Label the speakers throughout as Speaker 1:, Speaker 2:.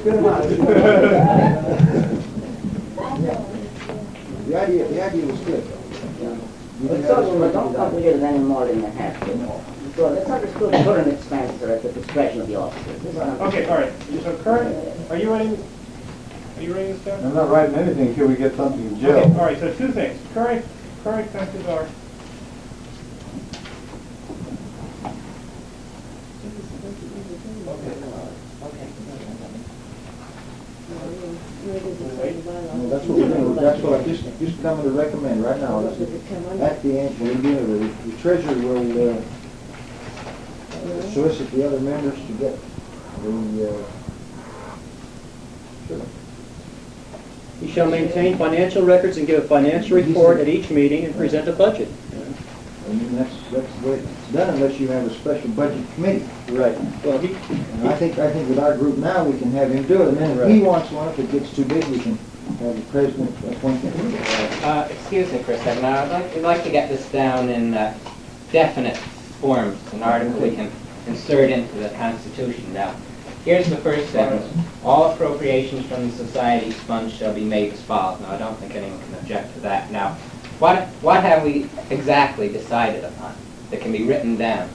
Speaker 1: spit them out. The idea was good.
Speaker 2: It's also don't complicate it any more than you have to. So let's understood current expenses are at the discretion of the officers. This is
Speaker 3: Okay, all right. So current, are you writing this down?
Speaker 4: I'm not writing anything until we get something, Jill.
Speaker 3: Okay, all right, so two things. Current expenses are,
Speaker 1: No, that's what we're doing. That's what I just coming to recommend right now. Is that at the end, when we do it, the treasurer will solicit the other members to get the. Sure.
Speaker 5: He shall maintain financial records and give a financial report at each meeting and present a budget.
Speaker 1: I mean, that's the way it's done unless you have a special budget committee.
Speaker 5: Right. Well,
Speaker 1: And I think with our group now, we can have him do it. And then if he wants one, if it gets too big, we can have the president appoint him.
Speaker 6: Excuse me for a second. I'd like to get this down in definite forms, an article we can insert into the Constitution now. Here's the first sentence. All appropriations from the Society's funds shall be made as follows. Now, I don't think anyone can object to that. Now, what have we exactly decided upon that can be written down?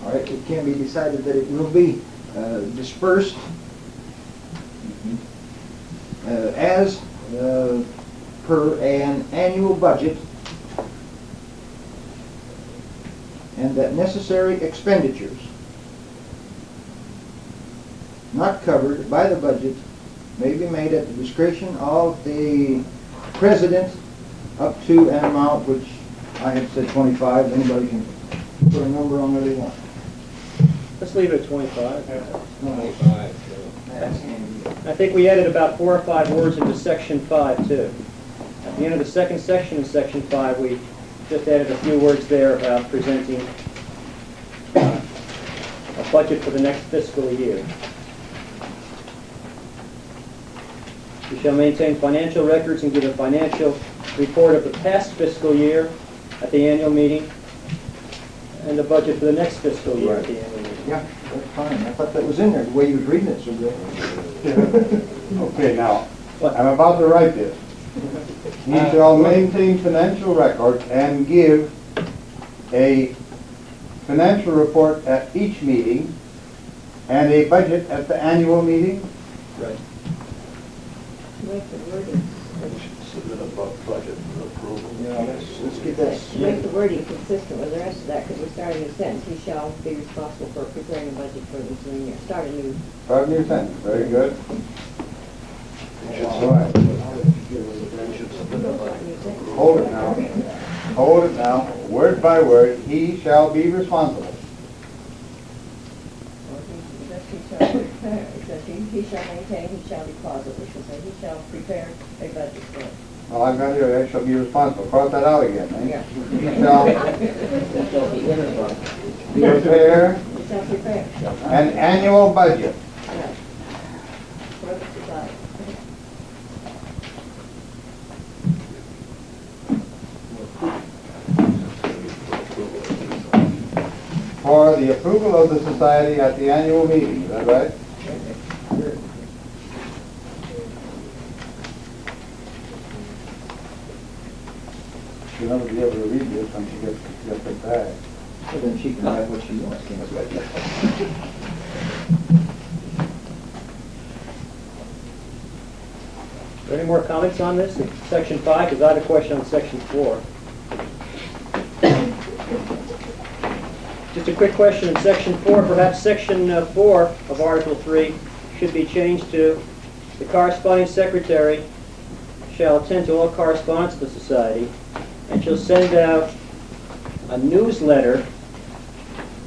Speaker 1: All right, it can be decided that it will be dispersed as per an annual budget, and that necessary expenditures not covered by the budget may be made at the discretion of the president up to an amount which I had said 25. Anybody can put a number on there they want.
Speaker 5: let's leave it at 25.
Speaker 1: 25.
Speaker 5: I think we added about 4 or 5 words into section 5 too. At the end of the second section in section 5, we just added a few words there about presenting a budget for the next fiscal year. We shall maintain financial records and give a financial report of the past fiscal year at the annual meeting and the budget for the next fiscal year at the annual meeting.
Speaker 1: Yeah, that's fine. I thought that was in there, the way you was reading it so good.
Speaker 4: Okay, now,
Speaker 5: What?
Speaker 4: I'm about to write this. He shall maintain financial records and give a financial report at each meeting and a budget at the annual meeting.
Speaker 5: Right.
Speaker 7: Make the wording,
Speaker 4: Budget approval.
Speaker 1: Yeah, let's get that.
Speaker 7: make the wording consistent with the rest of that, because we're starting a sentence, he shall be responsible for preparing a budget for the ensuing year. Start a new.
Speaker 4: Start a new sentence, very good. All right. Hold it now. Hold it now. Word by word, he shall be responsible.
Speaker 7: He shall prepare, it says he shall maintain, he shall deposit, we should say he shall prepare a budget for it.
Speaker 4: Well, I've got here, I shall be responsible. Cross that out again, eh?
Speaker 7: Yeah.
Speaker 4: He shall
Speaker 2: It shall be irresponsible.
Speaker 4: prepare
Speaker 7: He shall prepare.
Speaker 4: an annual budget.
Speaker 7: Yeah. For the society.
Speaker 4: For the approval of the society at the annual meeting, is that right? She'll never be able to read this when she gets it back.
Speaker 1: So then she can have what she wants.
Speaker 5: Are there any more comments on this, section 5? Because I had a question on section 4. Just a quick question in section 4. Perhaps section 4 of Article 3 should be changed to the corresponding secretary shall attend to all correspondence of the society and shall send out a newsletter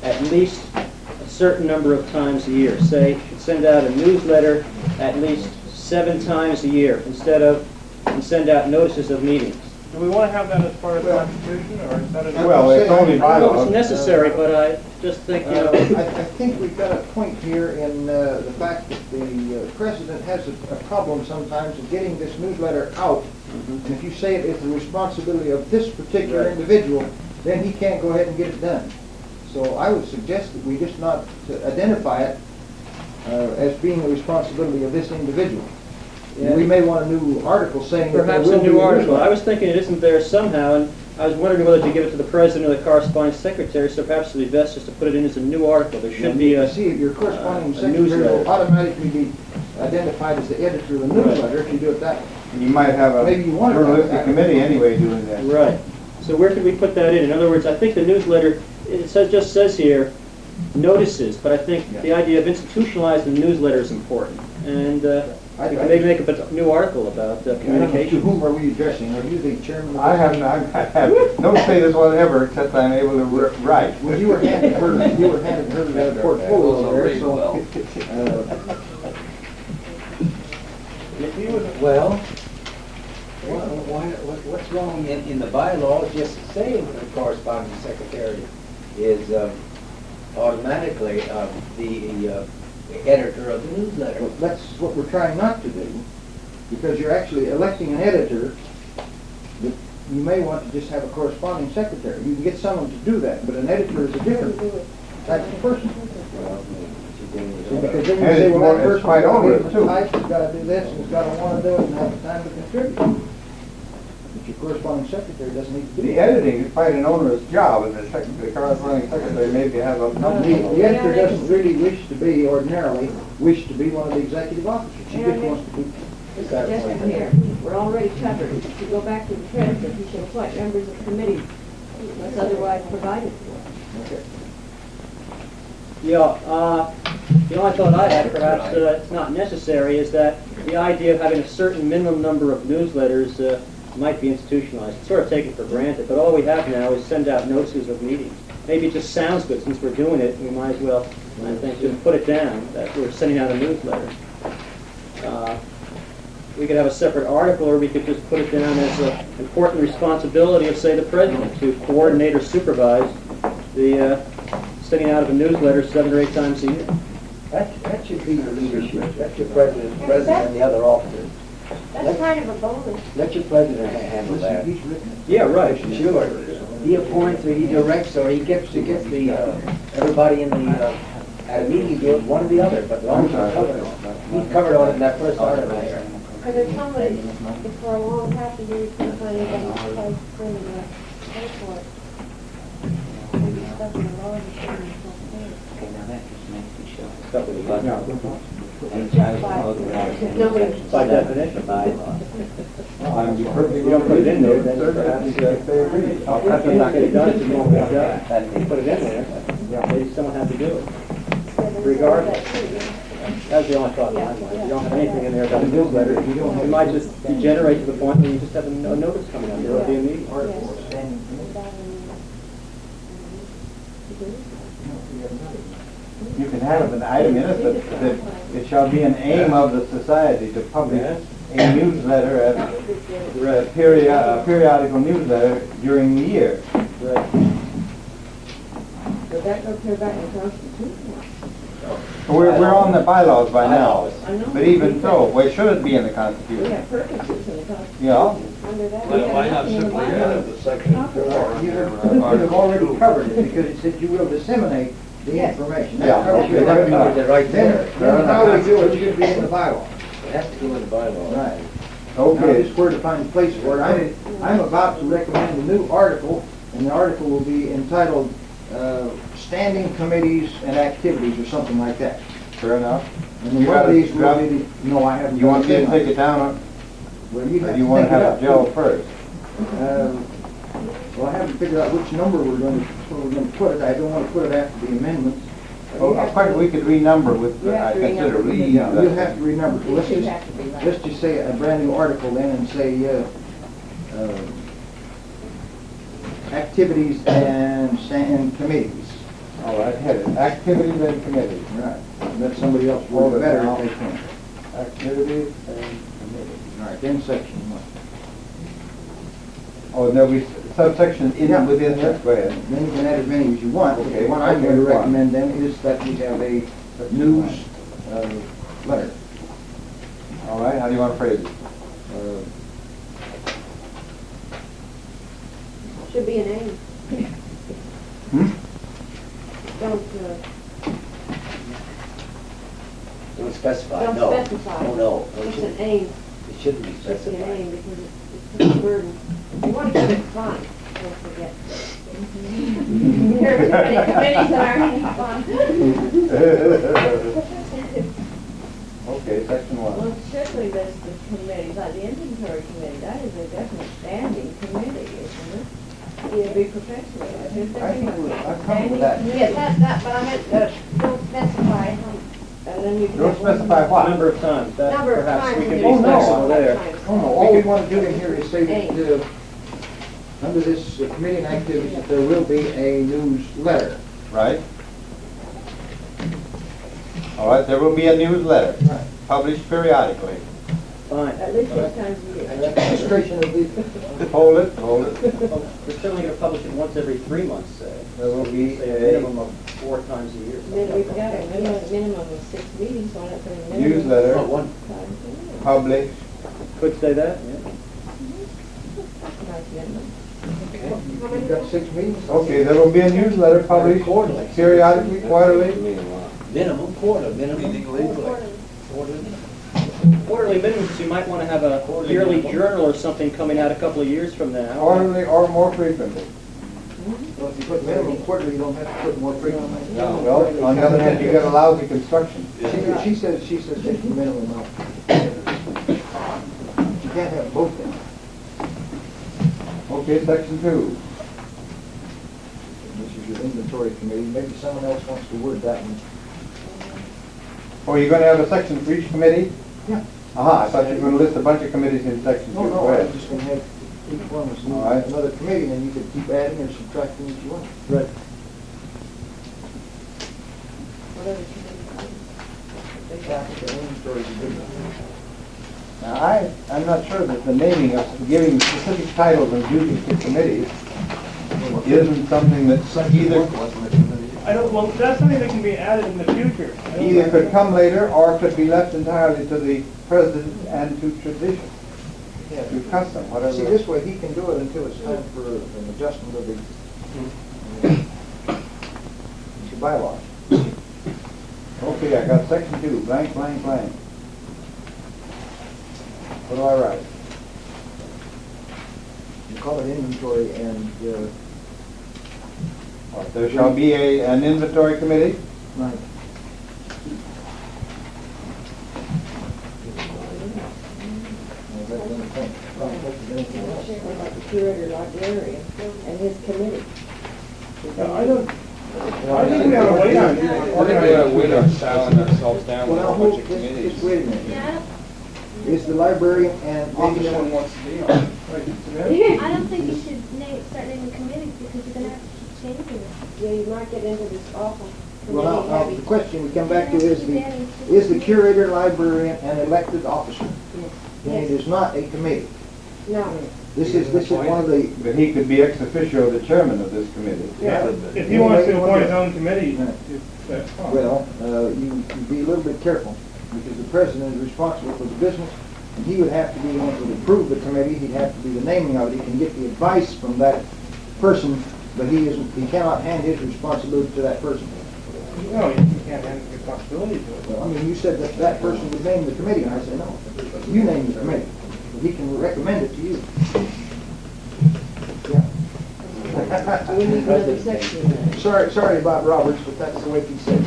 Speaker 5: at least a certain number of times a year. Say, should send out a newsletter at least 7 times a year instead of, and send out notices of meetings.
Speaker 3: do we want to have that as part of the Constitution, or is that a...
Speaker 4: Well, it's only
Speaker 5: I don't know if
Speaker 4: bylaws.
Speaker 5: it's necessary, but I just think, you know,
Speaker 1: I think we've got a point here in the fact that the president has a problem sometimes of getting this newsletter out. And if you say it is the responsibility of this particular
Speaker 5: Right.
Speaker 1: individual, then he can't go ahead and get it done. So I would suggest that we just not to identify it as being the responsibility of this individual.
Speaker 5: Yeah.
Speaker 1: We may want a new article saying that there
Speaker 5: Perhaps
Speaker 1: will
Speaker 5: a
Speaker 1: be
Speaker 5: new article. I
Speaker 1: newsletter.
Speaker 5: was thinking it isn't there somehow, and I was wondering whether to give it to the president or the corresponding secretary, so perhaps it would be best just to put it in as a new article. There should be a...
Speaker 1: See, your corresponding
Speaker 5: a
Speaker 1: secretary will
Speaker 5: newsletter.
Speaker 1: automatically be identified as the editor of the newsletter if you do it that way.
Speaker 4: And you might have a
Speaker 1: Maybe you want to-
Speaker 4: journalistic committee anyway doing that.
Speaker 5: Right. So where could we put that in? In other words, I think the newsletter, it says, just says here, notices, but I think the idea of institutionalizing the newsletter is important. And we can maybe make a new article about
Speaker 1: To
Speaker 5: communication.
Speaker 1: whom are we addressing? Are you the chairman of
Speaker 4: I
Speaker 1: this?
Speaker 4: have no status whatever except I'm able to write.
Speaker 1: Well, you were handed her portfolio there, so.
Speaker 8: Well, what's wrong in the bylaws, just saying the corresponding secretary is automatically the editor of the newsletter.
Speaker 1: Well, that's what we're trying not to do, because you're actually electing an editor, but you may want to just have a corresponding secretary. You can get someone to do that, but an editor is a different type of person. See, because then you
Speaker 4: And
Speaker 1: say,
Speaker 4: it's
Speaker 1: well,
Speaker 4: more-
Speaker 1: that
Speaker 4: it's
Speaker 1: person's
Speaker 4: quite
Speaker 1: got to
Speaker 4: onerous,
Speaker 1: be
Speaker 4: too.
Speaker 1: type, he's got to do this, and he's got to want to do it, and have the time to contribute. But your corresponding secretary doesn't need to do
Speaker 4: The
Speaker 1: that.
Speaker 4: editing is quite an onerous job, and the corresponding secretary maybe have a...
Speaker 1: The editor doesn't really wish to be, ordinarily, wish to be one of the executive officers. She just wants to be.
Speaker 7: The suggestion here, we're already covered. If you go back to the treasurer, he should appoint members of committees unless otherwise provided for.
Speaker 1: Okay.
Speaker 5: Yeah, the only thought I had, perhaps it's not necessary, is that the idea of having a certain minimum number of newsletters might be institutionalized. It's sort of taken for granted, but all we have now is send out notices of meetings. Maybe it just sounds good since we're doing it. We might as well, I think, just put it down that we're sending out a newsletter. We could have a separate article, or we could just put it down as an important responsibility of, say, the president to coordinate or supervise the sending out of a newsletter 7 or 8 times a year.
Speaker 8: That should be your leadership. That's your president and the other officers.
Speaker 7: That's kind of a bonus.
Speaker 8: Let your president handle that.
Speaker 1: He's written it.
Speaker 5: Yeah, right.
Speaker 8: Sure. He appoints or he directs or he gets the everybody in the at a meeting, do it one or the other, but as long as you're covered on it. He's covered on it in that first article here.
Speaker 9: Because if somebody, if for a long half a year, you can't find anybody to play for pay for it. Maybe stuff in the law is
Speaker 6: Okay, now that just makes me show.
Speaker 5: Stuff with the budget.
Speaker 9: Nobody.
Speaker 5: By definition.
Speaker 4: I'm perfectly...
Speaker 5: You don't put it in there, then perhaps
Speaker 4: they agree.
Speaker 5: I'll have to not get it done if you won't get it done. Put it in there, maybe someone has to do it. Regardless. That's the only thought in my mind. You don't have anything in there about a newsletter. You might just degenerate to the point where you just have a notice coming out. There'll be a meeting.
Speaker 4: You can have an item in it that it shall be an aim of the society to publish a newsletter, a periodical newsletter during the year.
Speaker 5: Right.
Speaker 7: But that don't appear back in the Constitution.
Speaker 4: We're on the bylaws by now,
Speaker 7: I know.
Speaker 4: but even so, where should it be in the
Speaker 7: We
Speaker 4: Constitution?
Speaker 7: have purposes in the Constitution.
Speaker 4: Yeah.
Speaker 7: Under that.
Speaker 10: Why not simply add the section 4
Speaker 1: You
Speaker 10: here?
Speaker 1: have already covered it, because it said you will disseminate the information. That
Speaker 4: Yeah,
Speaker 1: covers
Speaker 4: okay,
Speaker 1: your
Speaker 4: right
Speaker 1: right
Speaker 4: now.
Speaker 1: now.
Speaker 8: Right there.
Speaker 1: Then how we do it should be in the bylaw.
Speaker 8: It has to go in the bylaws.
Speaker 1: Right. Now,
Speaker 4: Okay.
Speaker 1: just where to find a place for it. I'm about to recommend a new article, and the article will be entitled, Standing Committees and Activities, or something like that.
Speaker 4: Fair enough.
Speaker 1: And
Speaker 4: You
Speaker 1: one of
Speaker 4: gotta
Speaker 1: these will
Speaker 4: drop-
Speaker 1: be, no, I haven't.
Speaker 4: You want me to
Speaker 1: got
Speaker 4: take it down,
Speaker 1: Well, you
Speaker 4: or
Speaker 1: have
Speaker 4: do you
Speaker 1: to
Speaker 4: want to
Speaker 1: think it
Speaker 4: have
Speaker 1: up.
Speaker 4: it gel first?
Speaker 1: Well, I haven't figured out which number we're going to put it. I don't want to put it after the amendments.
Speaker 4: Oh, of course, we could renumber with,
Speaker 7: You have
Speaker 4: I
Speaker 7: to
Speaker 4: consider
Speaker 7: renumber.
Speaker 4: Lee.
Speaker 1: Yeah, you'll have to remember. So
Speaker 7: It should have to be like.
Speaker 1: let's just say a brand new article then and say, activities and committees.
Speaker 4: All right, headed, activities and committees.
Speaker 1: Right. Let somebody else word it better if they can.
Speaker 4: Activities and committees.
Speaker 1: All right, then section 1.
Speaker 4: Oh, and there'll be subsections within this, go ahead.
Speaker 1: Then you can add as many as you want.
Speaker 4: Okay,
Speaker 1: The one I'm going to
Speaker 4: okay, fine.
Speaker 1: recommend then is that we have a news letter.
Speaker 4: All right, how do you want to phrase it?
Speaker 9: Should be an aim.
Speaker 4: Hmm?
Speaker 9: Don't,
Speaker 8: No.
Speaker 9: It's an aim,
Speaker 8: It shouldn't be
Speaker 9: it's an
Speaker 8: specified.
Speaker 9: aim, because it's a burden. You want to keep it fun, don't forget. There's many committees that aren't any fun.
Speaker 4: Okay, section
Speaker 7: Well,
Speaker 4: one.
Speaker 7: it certainly list the committees, like the inventory committee, that is a definite standing committee, isn't it? To be professional.
Speaker 1: I come with that.
Speaker 9: Yes, that, but I meant, don't specify how,
Speaker 7: And then you can.
Speaker 4: Don't
Speaker 7: have one-
Speaker 4: specify what?
Speaker 5: Number of times, that
Speaker 9: number of
Speaker 5: perhaps
Speaker 9: times.
Speaker 5: we can be
Speaker 1: Oh, no.
Speaker 5: flexible there.
Speaker 1: Oh, no, all we want to do in here is say that, under this committee and activities, that there will be a newsletter.
Speaker 4: Right? All right, there will be a newsletter
Speaker 1: Right.
Speaker 4: published periodically.
Speaker 5: Fine.
Speaker 7: At least 6 times a year.
Speaker 1: Administration of the,
Speaker 4: Hold it, hold it.
Speaker 5: Well, we're certainly going to publish it once every 3 months, say.
Speaker 4: There will be
Speaker 5: Say a
Speaker 4: a
Speaker 5: minimum of 4 times a year.
Speaker 7: Then we've got a minimum of 6 meetings on it for a minimum.
Speaker 4: newsletter
Speaker 8: Oh, one.
Speaker 7: Times a year.
Speaker 4: published.
Speaker 5: Could say that, yeah.
Speaker 7: Nice minimum.
Speaker 1: you've got 6 meetings.
Speaker 4: Okay, there will be a newsletter published periodically, quarterly.
Speaker 8: Minimum quarter, minimum.
Speaker 5: Quarterly minimums, you might want to have a yearly journal or something coming out a couple of years from now.
Speaker 4: Quarterly or more frequently.
Speaker 1: Well, if you put minimum quarterly, you don't have to put more frequently.
Speaker 4: Well, on the other hand, you get a lousy construction.
Speaker 1: She says take the minimum out. You can't have both then.
Speaker 4: Okay, section two.
Speaker 1: This is your inventory committee, maybe someone else wants to word that one.
Speaker 4: Oh, you're gonna have a section for each committee?
Speaker 1: Yeah.
Speaker 4: Aha, I thought you were gonna list a bunch of committees in section two.
Speaker 1: No,
Speaker 4: Go
Speaker 1: no, I'm
Speaker 4: ahead.
Speaker 1: just gonna have each one was
Speaker 4: All right.
Speaker 1: another committee, and then you could keep adding or subtracting each one.
Speaker 5: Right.
Speaker 7: Whatever committee.
Speaker 1: Yeah, I think the inventory is a good one.
Speaker 4: Now, I'm not sure that the naming of, giving specific titles and duties to committees isn't something that either,
Speaker 3: I don't, well, that's something that can be added in the future. I don't
Speaker 4: either
Speaker 3: know.
Speaker 4: could come later or could be left entirely to the president and to tradition,
Speaker 1: Yeah.
Speaker 4: to custom,
Speaker 1: See,
Speaker 4: whatever.
Speaker 1: this way, he can do it until it's time for an adjustment of the bylaws.
Speaker 4: Okay, I got section two, blank, blank, blank. What do I write?
Speaker 1: You call it inventory and,
Speaker 4: There shall be an inventory committee.
Speaker 1: right.
Speaker 7: What about the curator librarian and his committee?
Speaker 3: No, I don't, I think we have to wait on
Speaker 11: Wait on selling ourselves down with a
Speaker 1: Well,
Speaker 11: whole bunch
Speaker 1: now,
Speaker 11: of
Speaker 1: just
Speaker 11: committees.
Speaker 1: wait a minute.
Speaker 9: Yeah,
Speaker 1: Is the librarian and
Speaker 11: This
Speaker 1: the,
Speaker 11: one wants to be on.
Speaker 9: I don't think you should start naming committees because you're gonna have to keep changing it.
Speaker 7: Yeah, you might get into this awful
Speaker 1: well,
Speaker 7: committee
Speaker 1: now,
Speaker 7: heavy.
Speaker 1: the question we come back to is the curator, librarian, an elected officer? Then it is not a committee.
Speaker 7: No.
Speaker 1: This is one of the,
Speaker 4: But he could be ex officio the chairman of this committee.
Speaker 3: Yeah, if he wants to appoint his own committee, that's fine.
Speaker 1: well, you be a little bit careful, because the president is responsible for the business, and he would have to be the one to approve the committee, he'd have to be the naming of it, he can get the advice from that person, but he cannot hand his responsibility to that person.
Speaker 3: No, you can't hand the responsibility to it.
Speaker 1: Well, I mean, you said that that person would name the committee, and I said, no, you name the committee, he can recommend it to you.
Speaker 7: So we need another section then.
Speaker 1: Sorry about Roberts, but that's the way he said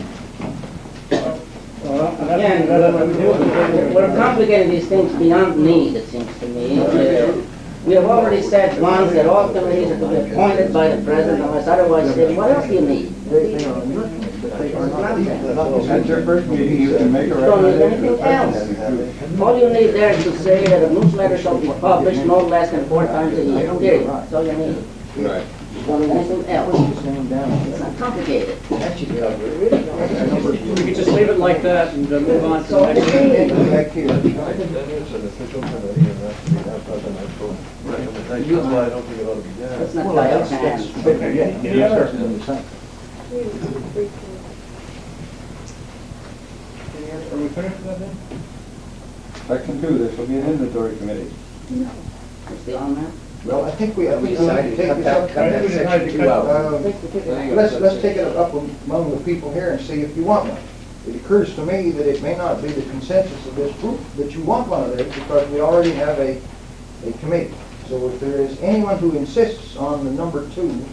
Speaker 1: it.
Speaker 2: Again, we're complicating these things beyond need, it seems to me. We have already said once that all committees are to be appointed by the president unless otherwise stated. What else do you need?
Speaker 1: They are in your committee, but they are not
Speaker 4: At your first meeting, you can make a
Speaker 2: You don't need
Speaker 4: recommendation.
Speaker 2: anything else. All you need there is to say that a newsletter shall be published no less than 4 times a year. Period. That's all you need.
Speaker 11: Right.
Speaker 2: You don't need anything
Speaker 1: Put
Speaker 2: else.
Speaker 1: his name down.
Speaker 2: It's not complicated.
Speaker 1: That should cover it.
Speaker 5: We could just leave it like that and move on to
Speaker 2: So
Speaker 5: the next
Speaker 2: it's
Speaker 5: one.
Speaker 1: Back here.
Speaker 10: Then it's an official committee, and that's to be that presidential recommendation. That's why I don't think it ought to be done.
Speaker 2: Let's not
Speaker 1: Well,
Speaker 2: tie up
Speaker 1: that's
Speaker 2: hands.
Speaker 1: okay.
Speaker 3: Any other?
Speaker 1: That's
Speaker 3: Are we finished with that then?
Speaker 4: Section two, there shall be an inventory committee.
Speaker 2: You still on that?
Speaker 1: Well, I think we
Speaker 8: We
Speaker 1: need to
Speaker 8: decided to
Speaker 1: take
Speaker 8: cut
Speaker 1: this
Speaker 8: that,
Speaker 1: up.
Speaker 8: cut that section two out.
Speaker 1: Let's take it up among the people here and see if you want one. it occurs to me that it may not be the consensus of this group that you want one of those, because we already have a committee. So if there is anyone who insists on the number 2,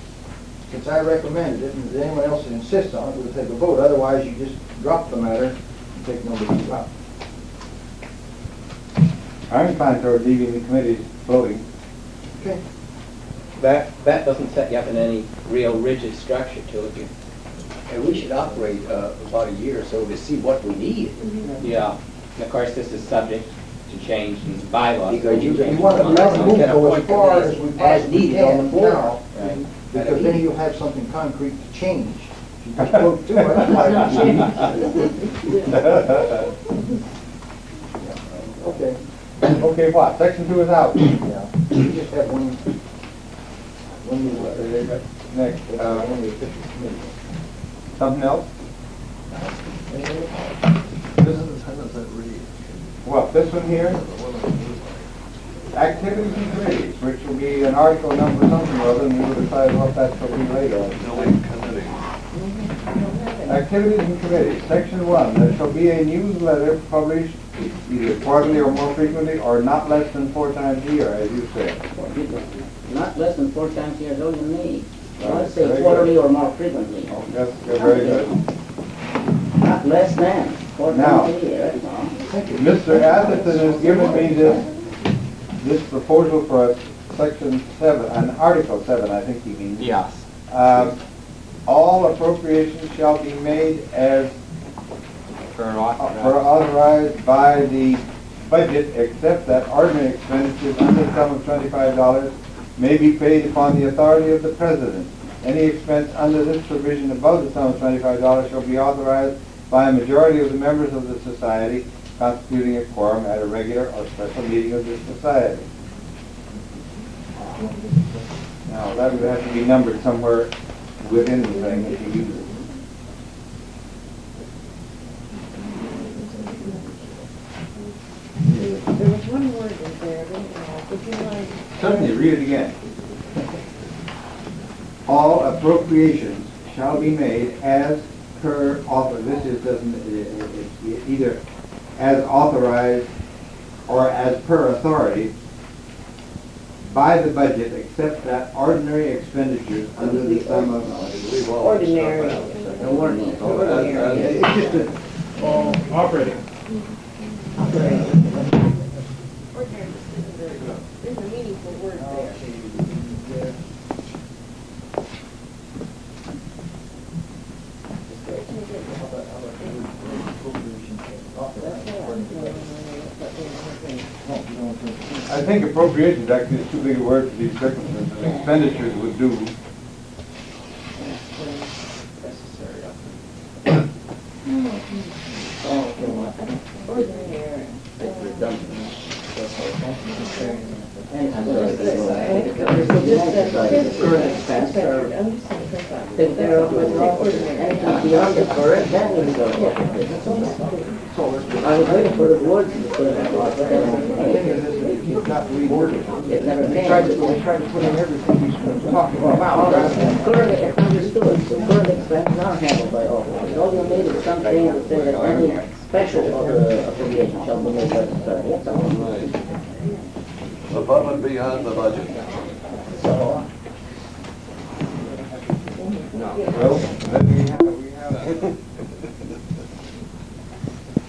Speaker 1: since I recommended it, and if there's anyone else that insists on it, we'll take a vote. Otherwise, you just drop the matter and take number 2 out.
Speaker 4: I'm inclined toward leaving the committees floating.
Speaker 1: Okay.
Speaker 8: That doesn't set you up in any real rigid structure to it.
Speaker 12: And we should operate about a year or so to see what we need.
Speaker 6: Yeah, and of course, this is subject to change in the bylaws.
Speaker 12: Because you
Speaker 1: want to
Speaker 12: can
Speaker 1: go as far as we
Speaker 12: as
Speaker 1: possibly
Speaker 12: needed on the
Speaker 1: can
Speaker 12: board.
Speaker 1: now,
Speaker 6: Right.
Speaker 1: because then you'll have something concrete to change. If you just vote 2, I don't like to change. Okay.
Speaker 4: Okay, what? Section 2 is out.
Speaker 1: Yeah. We just have one new letter.
Speaker 4: Next,
Speaker 1: One of the official committee.
Speaker 4: something else?
Speaker 10: This is, how does that read?
Speaker 4: Well, this one here, activities and committees, which will be an article number something or other, and we will decide what that shall be later.
Speaker 10: Building committee.
Speaker 4: Activities and committees, section 1, there shall be a newsletter published either quarterly or more frequently, or not less than 4 times a year, as you said.
Speaker 2: Not less than 4 times a year is all you need.
Speaker 4: Right,
Speaker 2: Let's say
Speaker 4: very
Speaker 2: quarterly
Speaker 4: good.
Speaker 2: or more frequently.
Speaker 4: That's very good.
Speaker 2: Not less than 4
Speaker 4: Now-
Speaker 2: times a year, that's all.
Speaker 4: Mr. Atherton has given me this proposal for section 7, an article 7, I think he means.
Speaker 6: Yes.
Speaker 4: All appropriations shall be made as
Speaker 6: For
Speaker 4: authorized by the budget, except that ordinary expenditures under the sum of $25 may be paid upon the authority of the President. Any expense under this provision above the sum of $25 shall be authorized by a majority of the members of the society, constituting a quorum at a regular or special meeting of this society. Now, that would have to be numbered somewhere within the thing if you use it.
Speaker 7: There was one word in there, would you mind?
Speaker 4: Certainly, read it again. All appropriations shall be made as per author, this is, doesn't, it's either as authorized or as per authority by the budget, except that ordinary expenditures under the sum of...
Speaker 7: Ordinary.
Speaker 1: It's just a,
Speaker 3: Operating.
Speaker 7: Ordinary, there's a meaningful word there.
Speaker 4: I think appropriations actually is too big a word for these circumstances. Expenditures would do.
Speaker 7: Ordinary.
Speaker 2: It's redundant. Take care of anything beyond the correct, then you go. I was waiting for the words to put it out, but
Speaker 1: it's not reworded.
Speaker 2: it never
Speaker 1: We
Speaker 2: came.
Speaker 1: tried to put in everything he's talking about.
Speaker 2: Current, it's understood, so current expenses are handled by officers. All you need is something to say that any special appropriation shall be made by the society, that's all.
Speaker 10: Above and beyond the budget.
Speaker 2: So,
Speaker 4: Well, then we have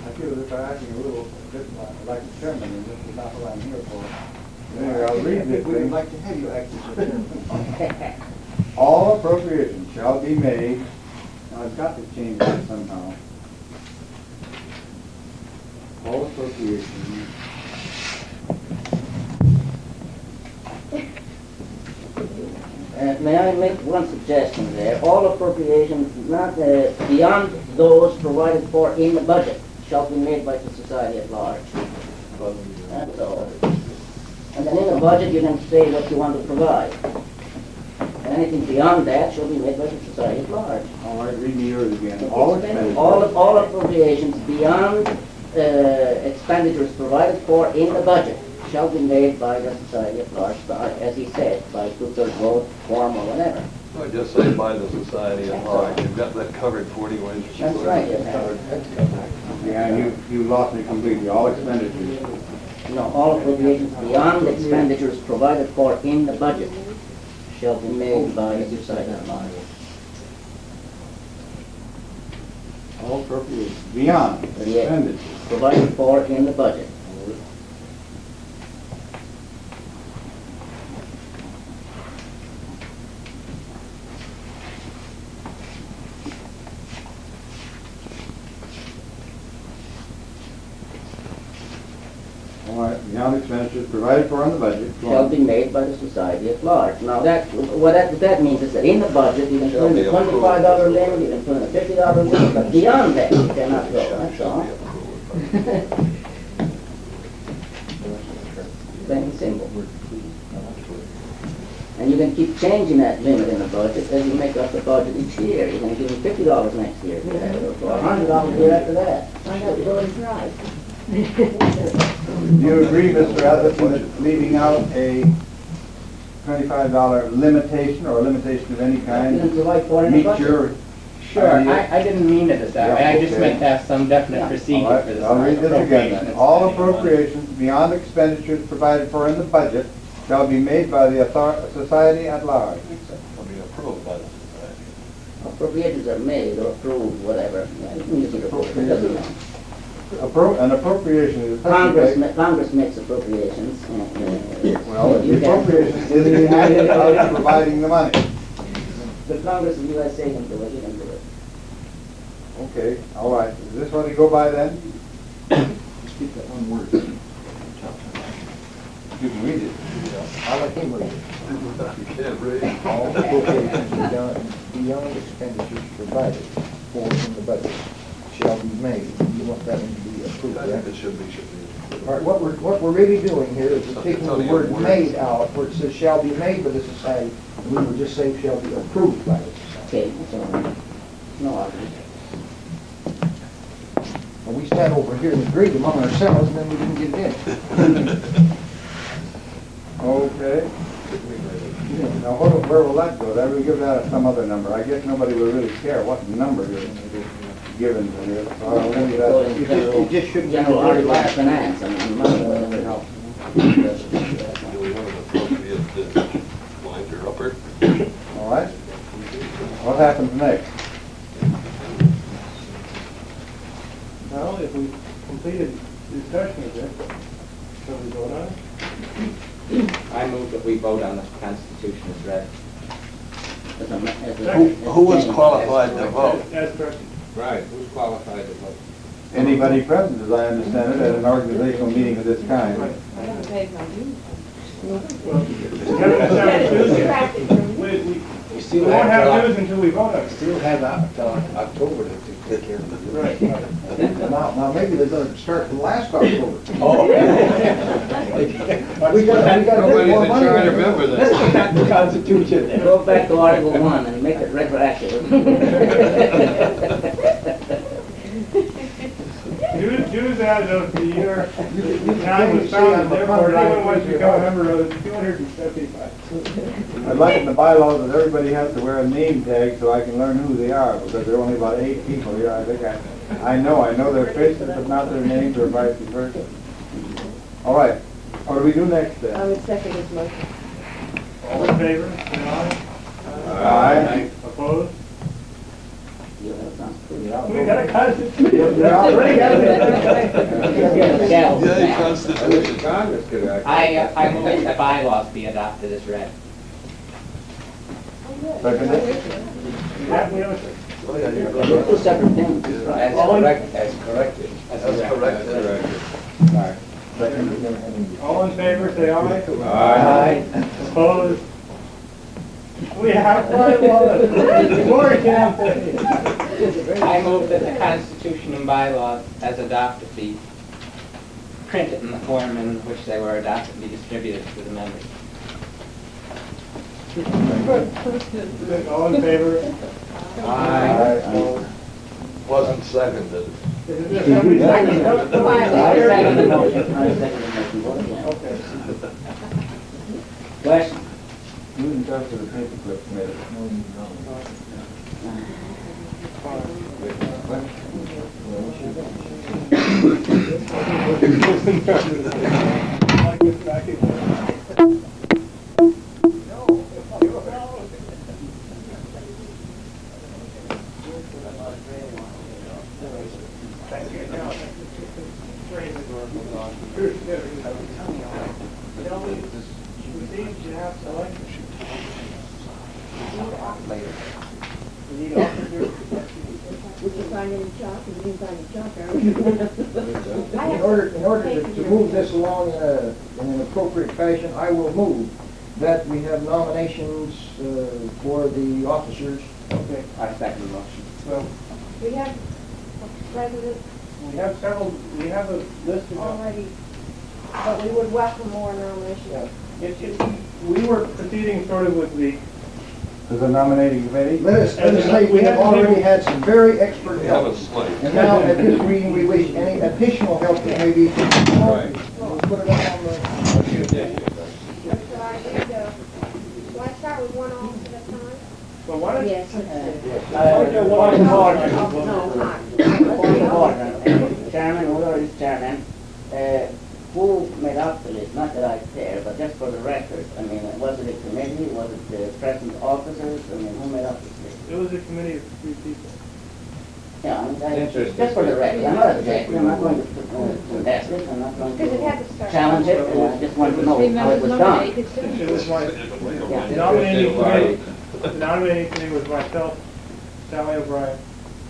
Speaker 4: I feel as if I'm acting a little bit like a chairman, and this is not what I'm here for. Anyway, I'll read this
Speaker 1: We would
Speaker 4: thing.
Speaker 1: like to have you act as a chairman.
Speaker 4: All appropriations shall be made, now I've got to change that somehow. All appropriations.
Speaker 2: may I make one suggestion there? All appropriations not beyond those provided for in the budget shall be made by the society at large. That's all. And then in the budget, you can say what you want to provide. Anything beyond that shall be made by the society at large.
Speaker 4: All right, read me yours again. All expenditures.
Speaker 2: All appropriations beyond expenditures provided for in the budget shall be made by the society at large, by, as he said, by 2/3 vote, quorum, or whatever.
Speaker 10: So I just say by the society at large, you've got that covered 40 ways.
Speaker 2: That's right, you have.
Speaker 4: Yeah, you lost me completely, all expenditures.
Speaker 2: No, all appropriations beyond expenditures provided for in the budget shall be made by the society at large.
Speaker 4: All appropriations beyond
Speaker 2: Yeah.
Speaker 4: expenditures.
Speaker 2: Provided for in the budget.
Speaker 4: All right, beyond expenditures provided for in the budget. Go
Speaker 2: Shall
Speaker 4: on.
Speaker 2: be made by the society at large. Now what that means is that in the budget, you can put in a $25 limit, you can put in a $50 limit, but beyond that, you cannot go, that's all. Plain and simple. And you can keep changing that limit in the budget as you make up the budget each year. You're gonna give them $50 next year, or $100 the year after that.
Speaker 7: I have to go and try.
Speaker 4: Do you agree, Mr. Atherton, that leaving out a $25 limitation or a limitation of any
Speaker 2: You can
Speaker 4: kind
Speaker 2: provide for in the
Speaker 4: meets
Speaker 2: budget.
Speaker 4: your
Speaker 6: Sure,
Speaker 4: idea?
Speaker 6: I didn't mean it that way, I just
Speaker 4: Okay.
Speaker 6: meant to have some definite
Speaker 2: Yeah.
Speaker 6: procedure
Speaker 4: All right,
Speaker 6: for this.
Speaker 4: I'll read this again
Speaker 6: appropriation
Speaker 4: then. All
Speaker 6: and spending money.
Speaker 4: appropriations beyond expenditures provided for in the budget shall be made by the society at large.
Speaker 10: Will be approved by the society.
Speaker 2: Appropriations are made or approved, whatever. Yeah, you can use it approved, it doesn't matter.
Speaker 4: An appropriation is
Speaker 2: Congress,
Speaker 4: effectively,
Speaker 2: Congress makes appropriations.
Speaker 4: well,
Speaker 2: you
Speaker 4: the
Speaker 2: can-
Speaker 4: appropriation is the act of providing the money.
Speaker 2: The Congress of the USA can do it, you can do it.
Speaker 4: Okay, all right. Is this what you go by then?
Speaker 1: Speak that one word.
Speaker 4: You can read it.
Speaker 1: I like him read it.
Speaker 10: You can't read.
Speaker 1: All appropriations beyond expenditures provided for in the budget shall be made. You want that one to be approved,
Speaker 10: I think
Speaker 1: right?
Speaker 10: it should be.
Speaker 1: All right, what we're really doing here is we're taking the
Speaker 10: Tell me
Speaker 1: word
Speaker 10: your
Speaker 1: made out, where it says shall be made by the society, and we would just say shall be approved by the society.
Speaker 2: Okay, so, no argument.
Speaker 1: And we sat over here and agreed among ourselves, and then we didn't get it in.
Speaker 4: Okay. Now, where will that go? That will give that some other number. I guess nobody will really care what number you're given to this. I'll leave that.
Speaker 2: Go into
Speaker 1: it just shouldn't be
Speaker 2: general
Speaker 1: the
Speaker 2: article
Speaker 1: word
Speaker 2: of finance, I mean, money will never help.
Speaker 10: Do we want to appropriate this line or upper?
Speaker 4: All right. What happens next?
Speaker 3: Well, if we completed discussion of this, shall we vote on it?
Speaker 6: I move that we vote on the Constitution as read.
Speaker 10: Who was qualified to vote?
Speaker 3: As corrected.
Speaker 11: Right, who's qualified to vote?
Speaker 4: Anybody present, as I understand it, at an organizational meeting of this kind.
Speaker 7: I haven't paid my dues.
Speaker 3: Well, that's how it's used. We
Speaker 12: You still
Speaker 3: won't have
Speaker 12: have,
Speaker 3: dues until we vote on it.
Speaker 12: still have until October to take care of it.
Speaker 3: Right.
Speaker 1: Now, maybe they're gonna start from last October.
Speaker 12: Oh.
Speaker 1: We got a bit more money.
Speaker 10: remember
Speaker 12: Let's get the Constitution then.
Speaker 2: Go back to Article 1 and make it retroactive.
Speaker 3: Dues as of the year time was
Speaker 1: see
Speaker 3: founded,
Speaker 1: on the
Speaker 3: therefore
Speaker 1: contract
Speaker 3: anyone wants to
Speaker 1: with
Speaker 3: become a
Speaker 1: your-
Speaker 3: member of it, 275.
Speaker 4: I'd like in the bylaws that everybody has to wear a name tag so I can learn who they are, because there are only about 8 people here. I think I know their faces, but not their names or vice versa. All right, what do we do next
Speaker 7: I
Speaker 4: then?
Speaker 7: would second his motion.
Speaker 3: All in favor, say aye.
Speaker 4: Aye.
Speaker 3: Opposed?
Speaker 2: You know, it sounds pretty.
Speaker 3: We got a constitution.
Speaker 4: Yeah.
Speaker 10: Yay, Constitution.
Speaker 11: Congress could act.
Speaker 6: I move that the bylaws be adopted as read.
Speaker 4: Second it?
Speaker 3: Yeah, we have a-
Speaker 10: Oh, yeah, you're
Speaker 2: They're
Speaker 10: going
Speaker 2: two separate things.
Speaker 12: As correct, as corrected.
Speaker 10: That's correct.
Speaker 3: All in favor, say aye.
Speaker 12: Aye.
Speaker 3: Opposed? We have quite a lot of more campaign.
Speaker 6: I move that the Constitution and bylaws as adopted be printed in the form in which they were adopted and be distributed to the members.
Speaker 3: All in favor?
Speaker 4: Aye.
Speaker 10: Wasn't seconded.
Speaker 2: I second the motion. I second the motion. Vote again.
Speaker 3: Okay.
Speaker 2: Question?
Speaker 1: Moving
Speaker 10: down to the paperclip committee.
Speaker 7: We can find any chalk, and you can find any chalk,
Speaker 1: In order to move this along in an appropriate fashion, I will move that we have nominations for the officers.
Speaker 3: Okay,
Speaker 12: I second the motion.
Speaker 3: well,
Speaker 9: We have a president
Speaker 3: we have several, we have a list of,
Speaker 9: already, but we would welcome more nominations.
Speaker 3: we were proceeding sort of with the,
Speaker 4: There's a nominating committee.
Speaker 1: Let us say we have already had some very expert
Speaker 11: We have a
Speaker 1: help.
Speaker 11: slate.
Speaker 1: And now at this meeting, we wish any additional help that may be.
Speaker 11: Right.
Speaker 1: We'll put it up on the.
Speaker 9: So I need to, do I start with one office at a time?
Speaker 3: well, why don't you?
Speaker 2: Yes. Chairman, whoever is chairman, who made up the list? Not that I care, but just for the record. I mean, was it a committee? Was it the present officers? I mean, who made up this list?
Speaker 3: It was a committee of 3 people.
Speaker 2: Yeah, I mean,
Speaker 11: Interesting.
Speaker 2: just for the record. I'm not objecting. I'm not going to contest it. I'm not going
Speaker 9: Because it had
Speaker 2: to
Speaker 9: to start.
Speaker 2: challenge it. I just want to know how it was done.
Speaker 3: It was my,
Speaker 2: Yeah.
Speaker 3: the nominating committee was myself, Sally O'Brien,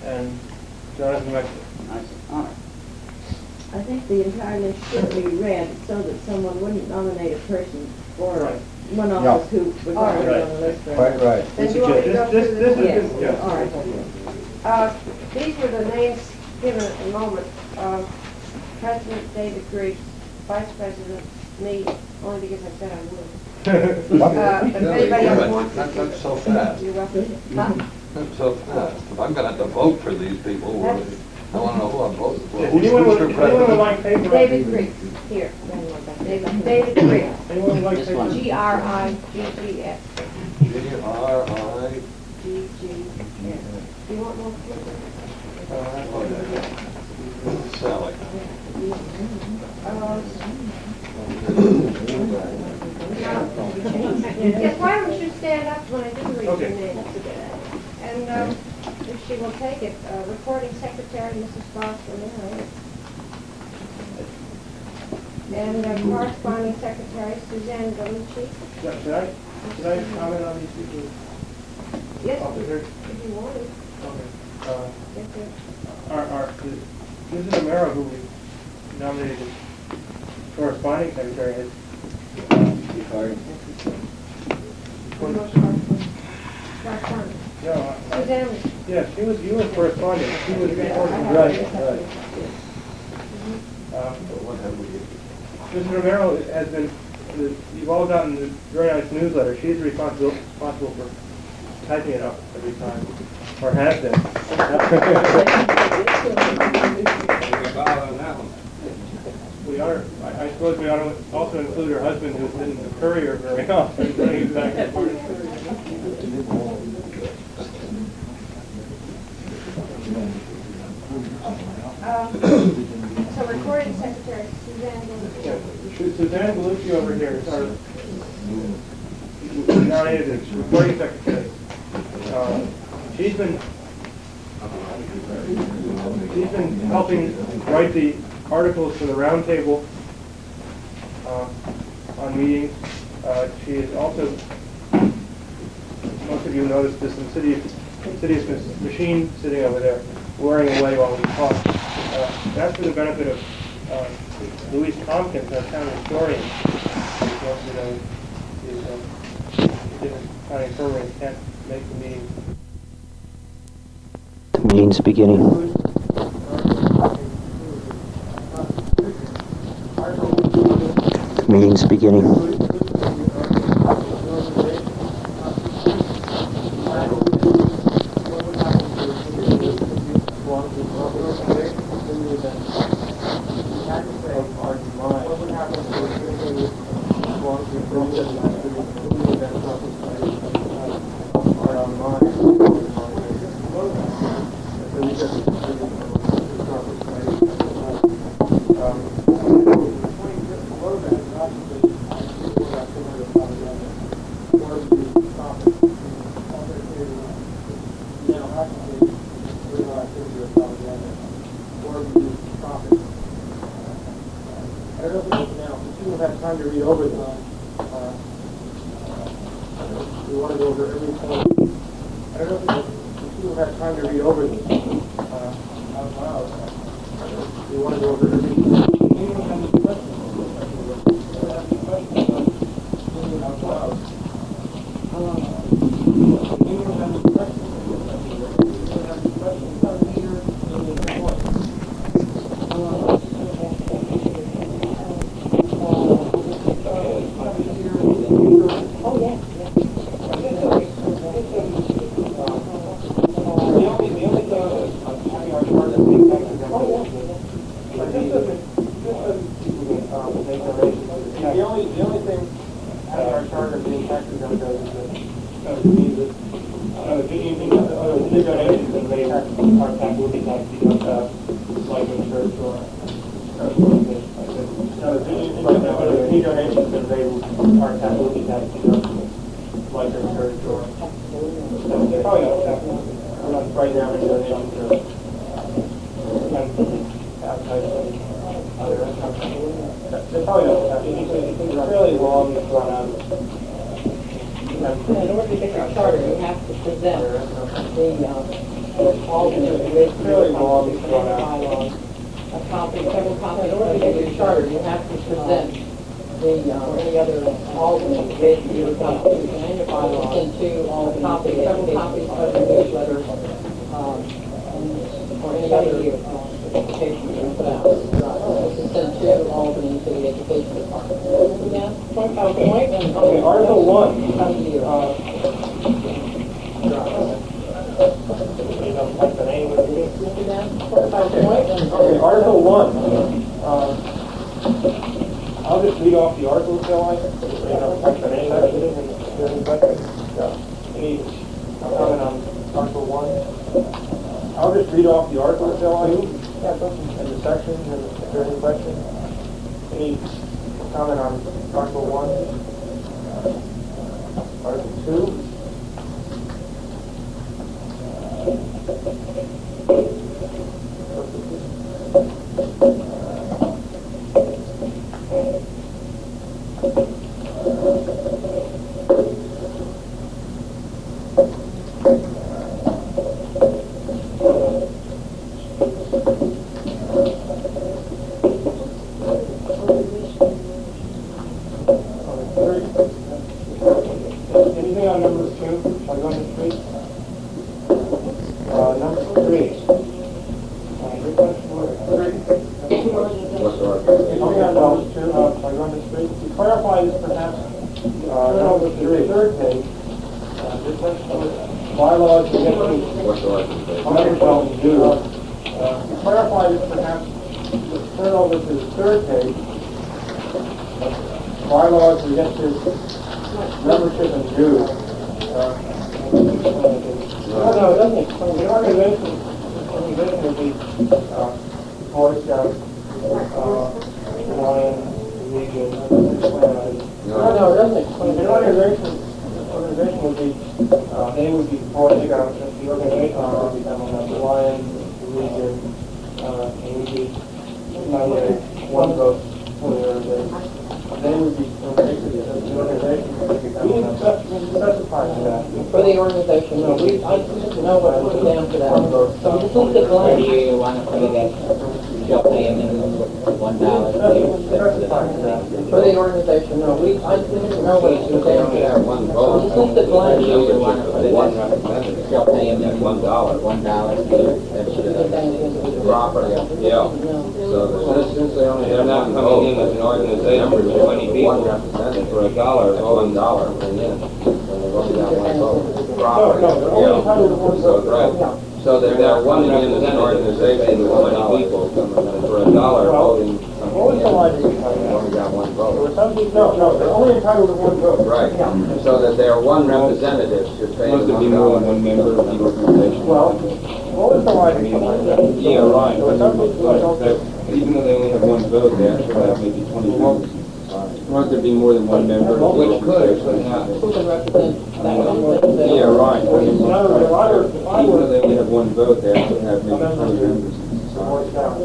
Speaker 3: and Jonathan Wexler.
Speaker 2: I see. All right.
Speaker 7: I think the entire list should be read so that someone wouldn't nominate a person for
Speaker 3: Right.
Speaker 7: one office who was already on the list. for
Speaker 4: Quite
Speaker 7: another.
Speaker 4: right.
Speaker 9: Then you want me to go
Speaker 3: This-
Speaker 9: through
Speaker 3: this
Speaker 9: the...
Speaker 3: is-
Speaker 7: Yes,
Speaker 3: Yeah.
Speaker 7: all right.
Speaker 9: These were the names given at the moment. President David Griggs, Vice President me, only because I said I would. If anybody else wants to...
Speaker 11: That's so fast.
Speaker 9: You're welcome. Huh?
Speaker 11: That's so fast. If I'm gonna have to vote for these people, I wanna know who I'm voting for.
Speaker 3: Anyone
Speaker 11: Who's
Speaker 3: would
Speaker 11: for president?
Speaker 3: like paper?
Speaker 9: David Griggs, here. David Griggs,
Speaker 3: Anyone would like
Speaker 2: This
Speaker 3: paper?
Speaker 2: one.
Speaker 9: Griggs.
Speaker 11: G-R-I,
Speaker 9: G-G-S. Do you want more paper?
Speaker 11: Sally.
Speaker 9: Yes, why don't you stand up when I do read your
Speaker 3: Okay.
Speaker 9: name? And if she will take it, recording secretary, Mrs. Foster, and corresponding secretary, Suzanne Galucci.
Speaker 3: Should I comment on these people?
Speaker 9: Yes,
Speaker 3: Officers?
Speaker 9: if you want it.
Speaker 3: Okay.
Speaker 9: Yes, sir.
Speaker 3: Mrs. Romero, who we nominated as corresponding secretary, has
Speaker 9: Corresponding.
Speaker 3: no,
Speaker 9: Suzanne,
Speaker 3: yes, you were corresponding. She was reporting.
Speaker 1: Right.
Speaker 11: What have we?
Speaker 3: Mrs. Romero has been, you've all gotten the very nice newsletter. She's responsible for typing it up every time, or has been. We are, I suppose we ought to also include her husband, who's been the courier very often, running back and forth.
Speaker 9: so recording secretary, Suzanne Galucci.
Speaker 3: Suzanne Galucci over here is our nominated as recording secretary. She's been helping write the articles for the roundtable on meetings. She is also, most of you noticed this insidious machine sitting over there, whirring away while we talk. That's for the benefit of Louise Tompkins, our town historian. Who wants to know is county historian, can't make the meeting.
Speaker 5: The meeting's beginning. The meeting's beginning.
Speaker 3: I don't know if now, if you have time to read over them. We want to go over every point. I don't know if you have time to read over them out loud. We want to go over every point. Anyone have any questions? Out loud. Anyone have any questions? The only thing our charter being taxes on does is means that any donations that made our tax will be taxed like insurance or any donations that made our tax will be taxed like insurance or they're probably not taxed. We're not right now any donations or outside other income. They're probably not taxed. It's fairly long and drawn out.
Speaker 7: In order to get your charter, you have to present
Speaker 3: Fairly long and drawn out.
Speaker 7: a copy, several copies. In order to get your charter, you have to present any other Albany, your constitution and your bylaws, and several copies of the newsletter, or any other education you put out. To send to Albany to the education department.
Speaker 3: Okay, Article 1. Okay, Article 1. I'll just read off the articles, shall I? Type the name of it and any questions? Any comment on Article 1? I'll just read off the articles, shall I? And the sections, and if there are any questions? Any comment on Article 1? Article 2? Anything on number 2? Shall I go on to 3? Number 3. Your question was 3. Anything on number 2? Shall I go on to 3? To clarify this perhaps, number 3, third page. This question was bylaws to get to to clarify this perhaps, let's turn over to the third page. Bylaws to get to membership and dues. No, it doesn't explain. The organization would be Boy Scouts, Lion, Legion. No, it doesn't explain. The organization would be, they would be Boy Scouts, and the organization would be Lion, Legion, and would be one vote for the organization. They would be, the organization would be specified to that.
Speaker 7: For the organization, no, I know what to put down for that. So just look at
Speaker 6: Or do
Speaker 7: blank.
Speaker 6: you want to put it at, you'll pay them $1?
Speaker 7: For the organization, no, I know what to put down for that. So just look at blank.
Speaker 6: Do you want to put it at, you'll pay them $1? $1
Speaker 11: Property, yeah. So the citizens, they're not coming in as an organization with 20 people for $1, it's $1, and then they've only got one vote. Property, yeah. So, right. So they're one in as an organization with 20 people for $1 voting.
Speaker 3: What was the logic behind
Speaker 11: They
Speaker 3: that?
Speaker 11: only got one vote.
Speaker 3: No, they're only entitled to one vote.
Speaker 11: Right, so that their one representative should pay them $1.
Speaker 10: Must it be more than one member of the organization?
Speaker 3: Well, what was the logic behind that?
Speaker 10: Yeah, right.
Speaker 3: There were some people who don't think.
Speaker 10: Even though they only have one vote, they actually have maybe 20 members. Must there be more than one member?
Speaker 11: Which could, but not.
Speaker 7: Who can represent that one?
Speaker 10: Yeah, right.
Speaker 3: In other words, if I
Speaker 10: Even
Speaker 3: were
Speaker 10: though they only have one vote, they actually have maybe 20 members in
Speaker 3: Boy
Speaker 10: society.
Speaker 3: Scout,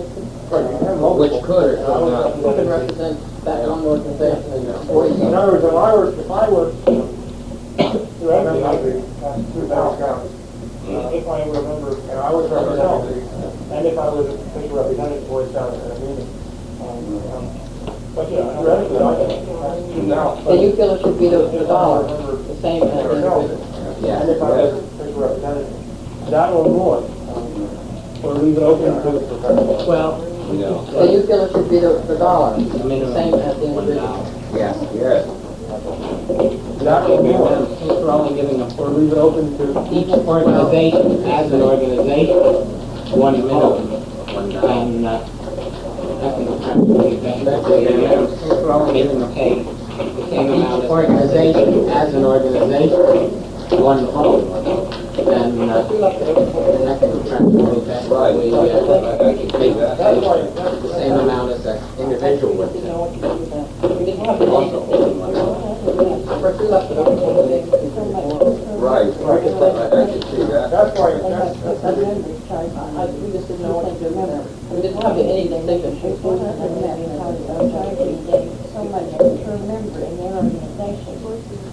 Speaker 11: which could or could not.
Speaker 7: Who can represent that one organization and your employees?
Speaker 3: In other words, if I were to represent two towns, if I were a member, and I was representing, and if I was a official representative for Boys Town at a meeting. But yeah, theoretically, I can now.
Speaker 7: So you feel it should be the dollar, the same as the individual?
Speaker 3: And if I was a official representative, that or more, or leave it open to the professional.
Speaker 7: Well,
Speaker 11: No.
Speaker 7: so you feel it should be the dollar, the same as the individual?
Speaker 11: Yes. Yes.
Speaker 3: That or more,
Speaker 6: We're only giving them
Speaker 3: or leave it open to.
Speaker 6: each organization as an organization, one minimum. And, I can we're only giving them pay the same amount. Each organization as an organization, one vote. And, I can translate that.
Speaker 11: Right.
Speaker 6: We,
Speaker 11: I can see that.
Speaker 6: the same amount as an individual would.
Speaker 7: We didn't have the First, we left it open for the next.
Speaker 11: Right. I can see that.
Speaker 3: That's why,
Speaker 7: We just didn't know what to do with it. We didn't have any decision.
Speaker 9: So much per member in their organization.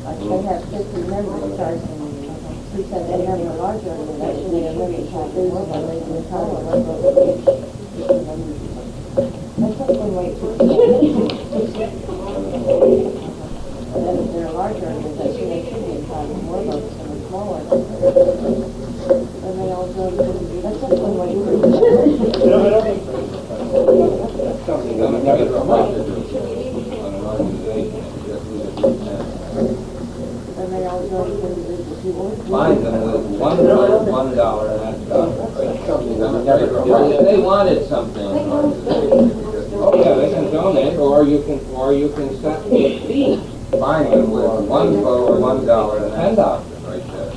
Speaker 9: Like they have 50 members, he said they have a large organization, they have members have lose and they can tell them what goes That's just one way to And then if they're a large organization, they should be entitled to more votes than a small organization. And they all go, that's just one way to
Speaker 11: Something that I'm never going to do on an organization. Just leave it at that.
Speaker 9: And they all go to individuals who want to.
Speaker 11: Bind them with $1, $1, and that's done. If they wanted something, oh yeah, they can donate, or you can set a fee. Bind them with $1 vote, $1, and $10 right there.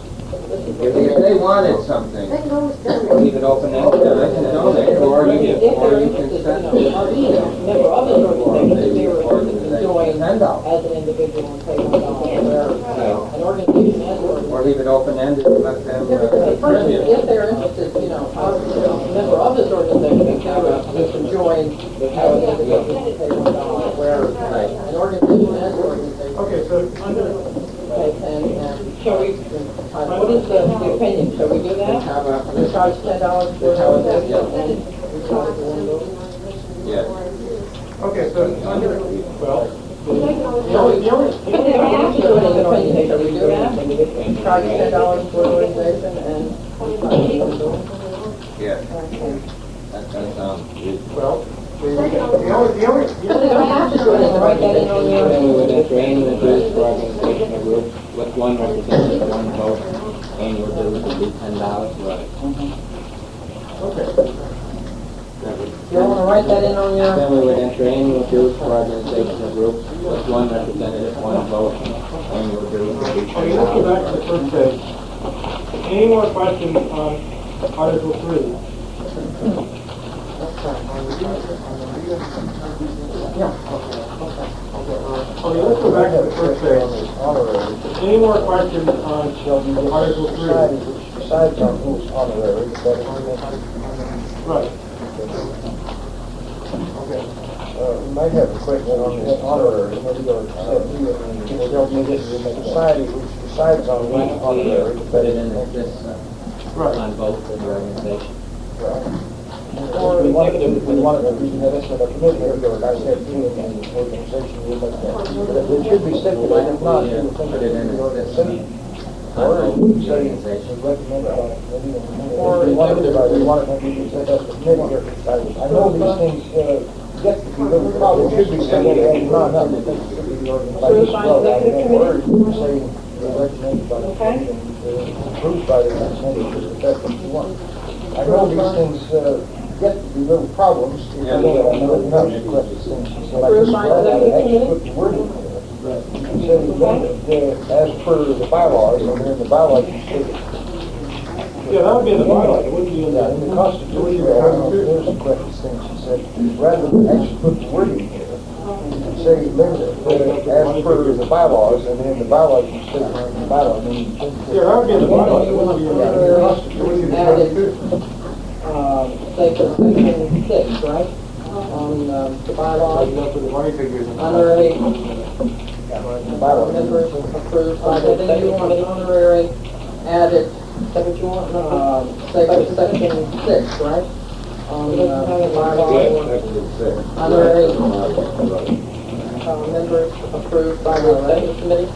Speaker 11: If they wanted something, leave it open-ended, they can donate, or you can set a fee.
Speaker 7: Member of this organization, they were
Speaker 11: Organization,
Speaker 7: join
Speaker 11: $10.
Speaker 7: as an individual and pay $1. An organization as an organization.
Speaker 11: Or leave it open-ended and let them
Speaker 7: If the person,
Speaker 11: contribute.
Speaker 7: if they're interested, a member of this organization, they can join as an individual and pay $1, where an organization as an organization.
Speaker 3: okay, so under,
Speaker 7: Okay, and shall we, what is the opinion, shall we do that? We charge $10 for an organization, we charge for one vote?
Speaker 11: Yes.
Speaker 3: okay, so under, well,
Speaker 7: The only opinion, shall we do that? Charge $10 for an organization and we charge one vote?
Speaker 11: Yes. That sounds good.
Speaker 3: well,
Speaker 7: You don't have to do anything, write that in on your.
Speaker 6: Then we would enter annual dues for organizational group with one representative, one vote. Annual dues would be $10. Right.
Speaker 3: okay.
Speaker 7: You don't want to write that in on your.
Speaker 6: Then we would enter annual dues for organizational groups with one representative, one vote. Annual dues would be
Speaker 3: Okay, let's go back to the
Speaker 6: $10.
Speaker 3: first page. Any more questions on Article 3? Okay, let's go back to the first page. Any more questions on Article 3?
Speaker 4: Besides on who's honorary, but
Speaker 3: Right.
Speaker 4: you might have a question on this honorary, maybe or society which decides on who's honorary,
Speaker 6: Put it in this,
Speaker 3: Right.
Speaker 6: on both of the organization.
Speaker 4: Or we wanted to, have this in a committee, or I said, doing an organization, we make that. But it should be stipulated, if not, you would think
Speaker 6: Put it in
Speaker 4: the
Speaker 6: this,
Speaker 4: city.
Speaker 6: on
Speaker 4: Or
Speaker 6: both
Speaker 4: you
Speaker 6: the
Speaker 4: say,
Speaker 6: organization.
Speaker 4: recommend it, or we wanted to, we wanted to, we set up a committee, or, I know these things, get to be little problems, should be stipulated, not, I think it should be the organization. Well, I mean, or you say, recommended by the committee, and approved by the committee, just affect what you want. I know these things, get to be little problems, if I know not the correct things, so like this, I actually put the wording there. You say, as per the bylaws, and in the bylaws, you say,
Speaker 3: Yeah, that would be in the bylaw, it wouldn't be in
Speaker 4: yeah,
Speaker 3: the...
Speaker 4: in the Constitution, I don't know if there's the correct thing, she said, rather than actually put the wording here, you say, as per the bylaws, and in the bylaws, you say, the bylaw, I mean.
Speaker 3: Yeah, that would be in the bylaw, it wouldn't be in
Speaker 4: Yeah, in the Constitution,
Speaker 7: Added, say for section 6, right? on the bylaws,
Speaker 10: For the money figures.
Speaker 7: honorary members approved by the executive committee. Honorary added, is that what you want? Say section 6, right? On the bylaws, honorary members approved by the executive committee.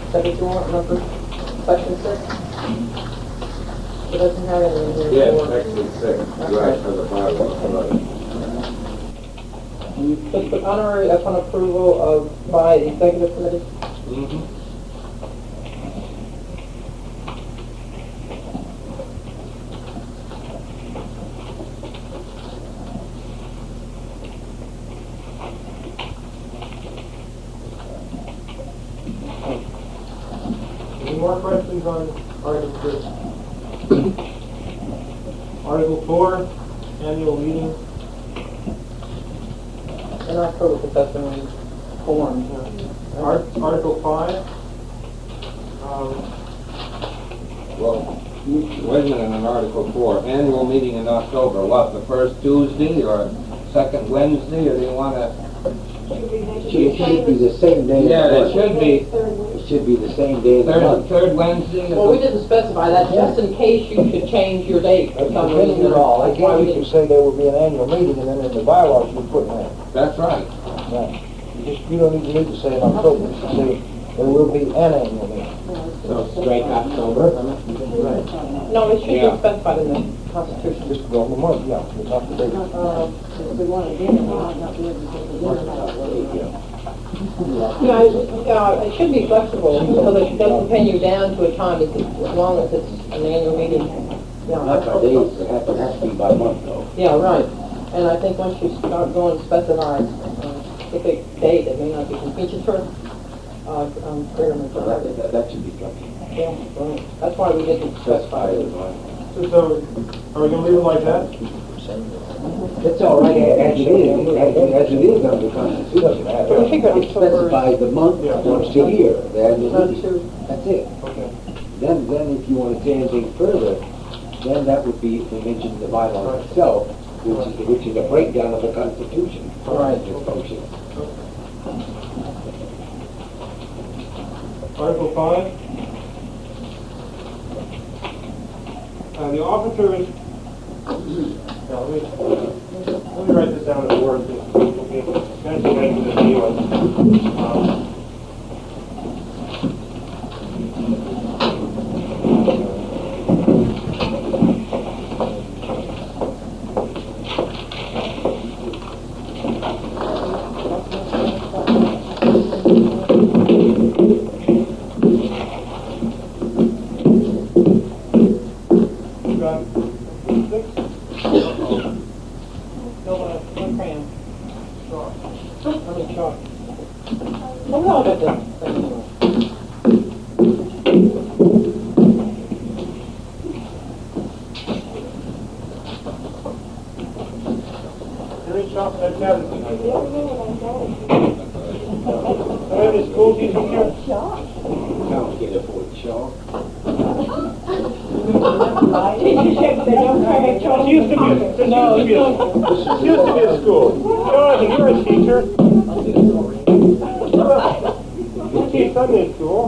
Speaker 7: Is that what you want, number, section 6? It doesn't have any in here.
Speaker 11: Yes,
Speaker 7: for-
Speaker 11: section 6, right, for the bylaws, right.
Speaker 7: Just put honorary upon approval of, by the executive committee.
Speaker 11: Mhm.
Speaker 3: Any more questions on Article 3? Article 4, annual meeting.
Speaker 7: And October, because that's when we formed.
Speaker 3: Article 5.
Speaker 11: Well, wait a minute on Article 4, annual meeting in October, what, the first Tuesday or second Wednesday, or do you want to?
Speaker 12: It should be the same day.
Speaker 11: Yeah, it should be
Speaker 12: It should be the same day of the month.
Speaker 11: third Wednesday.
Speaker 7: Well, we didn't specify that, just in case you should change your date for some reason at all. That's why we
Speaker 8: Again, you
Speaker 7: didn't.
Speaker 8: can say there will be an annual meeting, and then in the bylaws, you put that.
Speaker 11: That's right.
Speaker 8: Right. You don't even need to say in October, you can say there will be an annual meeting.
Speaker 12: So straight October.
Speaker 8: Right.
Speaker 7: No, it should
Speaker 11: Yeah.
Speaker 7: be specified in the Constitution.
Speaker 8: Just go on the month, yeah, it's not the date.
Speaker 7: If we want to do it, we might not be able to do it. Yeah, it should be flexible, so that it doesn't pin you down to a time, as long as it's an annual meeting.
Speaker 12: Not by days, it has to be by month though.
Speaker 7: Yeah, right. And I think once you start going to specify a specific date, it may not be convenient for career
Speaker 12: So that should be flexible.
Speaker 7: Yeah, right. That's why we didn't
Speaker 12: Specify
Speaker 7: specify
Speaker 12: it
Speaker 7: it.
Speaker 12: as well.
Speaker 3: So, are we going to leave it like that?
Speaker 12: It's all right as it is, as it is under the Constitution.
Speaker 7: I think
Speaker 12: It specifies the month
Speaker 3: Yeah.
Speaker 12: once a year, the annual
Speaker 7: Not
Speaker 12: meeting.
Speaker 7: to,
Speaker 12: That's it.
Speaker 3: Okay.
Speaker 12: Then if you want to say anything further, then that would be to mention the bylaw itself, which is a breakdown of the Constitution.
Speaker 7: Right.
Speaker 12: Its function.
Speaker 3: Article 5. The officers, now, let me write this down in words, okay, mention that to the deal. Got 6?
Speaker 7: one crayon. I mean, chalk. Well, we all got the same.
Speaker 3: Any shop that has it? Any school teachers here?
Speaker 12: Can't get afford chalk.
Speaker 3: This used to be a school. Jonathan, you're a teacher. You teach Sunday school.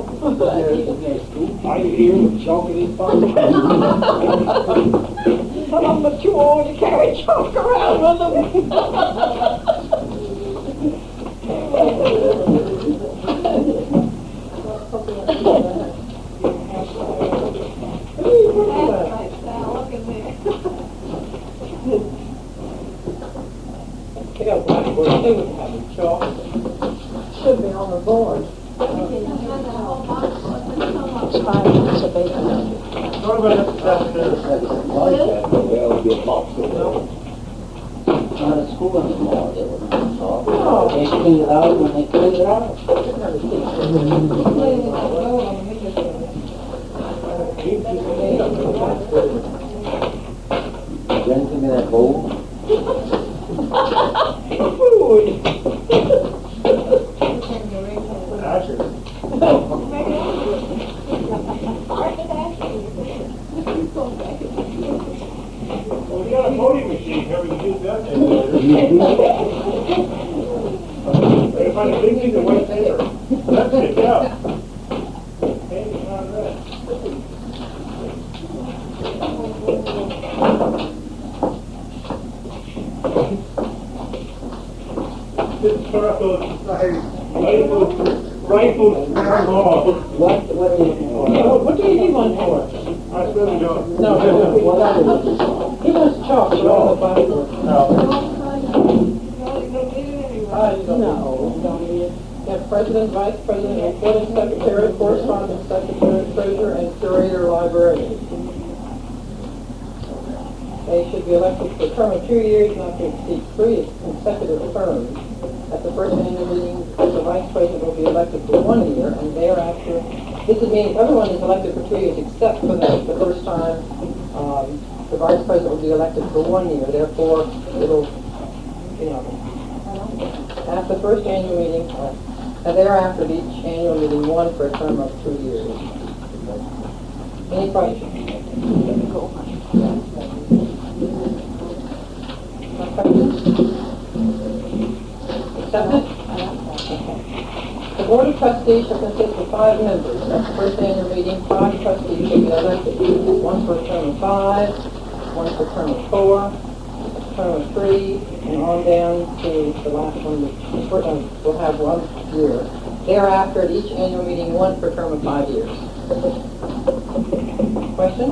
Speaker 12: I hear chalk in his pocket.
Speaker 7: I'm not too old to carry chalk around with them. They got blackboard, they wouldn't have chalk. Should be on the board.
Speaker 3: What about that?
Speaker 12: Well, it'll be a box over
Speaker 2: Not at school anymore, they wouldn't have salt.
Speaker 7: No.
Speaker 2: They clean it out when they clean it out.
Speaker 12: Then give me that bowl.
Speaker 3: Well, we got a voting machine here, we can use that. on the big piece of white paper. That's it, yeah. This purple, rifle, ball.
Speaker 12: What do you think?
Speaker 7: What do you need one for?
Speaker 3: I really don't.
Speaker 7: No, he wants chalk for all the Bible. No, you don't need it. You have president, vice president, recording secretary, correspondence secretary, treasurer, and curator librarian. They should be elected for a term of 2 years, not to exceed 3 consecutive terms. At the first annual meeting, the vice president will be elected for 1 year, and thereafter, this is meaning everyone is elected for 2 years except for the first time. The vice president will be elected for 1 year, therefore, it'll, at the first annual meeting, and thereafter, at each annual meeting, one for a term of 2 years. Any questions? Accepted? The Board of Trustees shall consist of 5 members. At the first annual meeting, 5 trustees shall be elected, one for a term of 5, one for a term of 4, a term of 3, and on down to the last one, which will have 1 year. Thereafter, at each annual meeting, one for a term of 5 years. Question?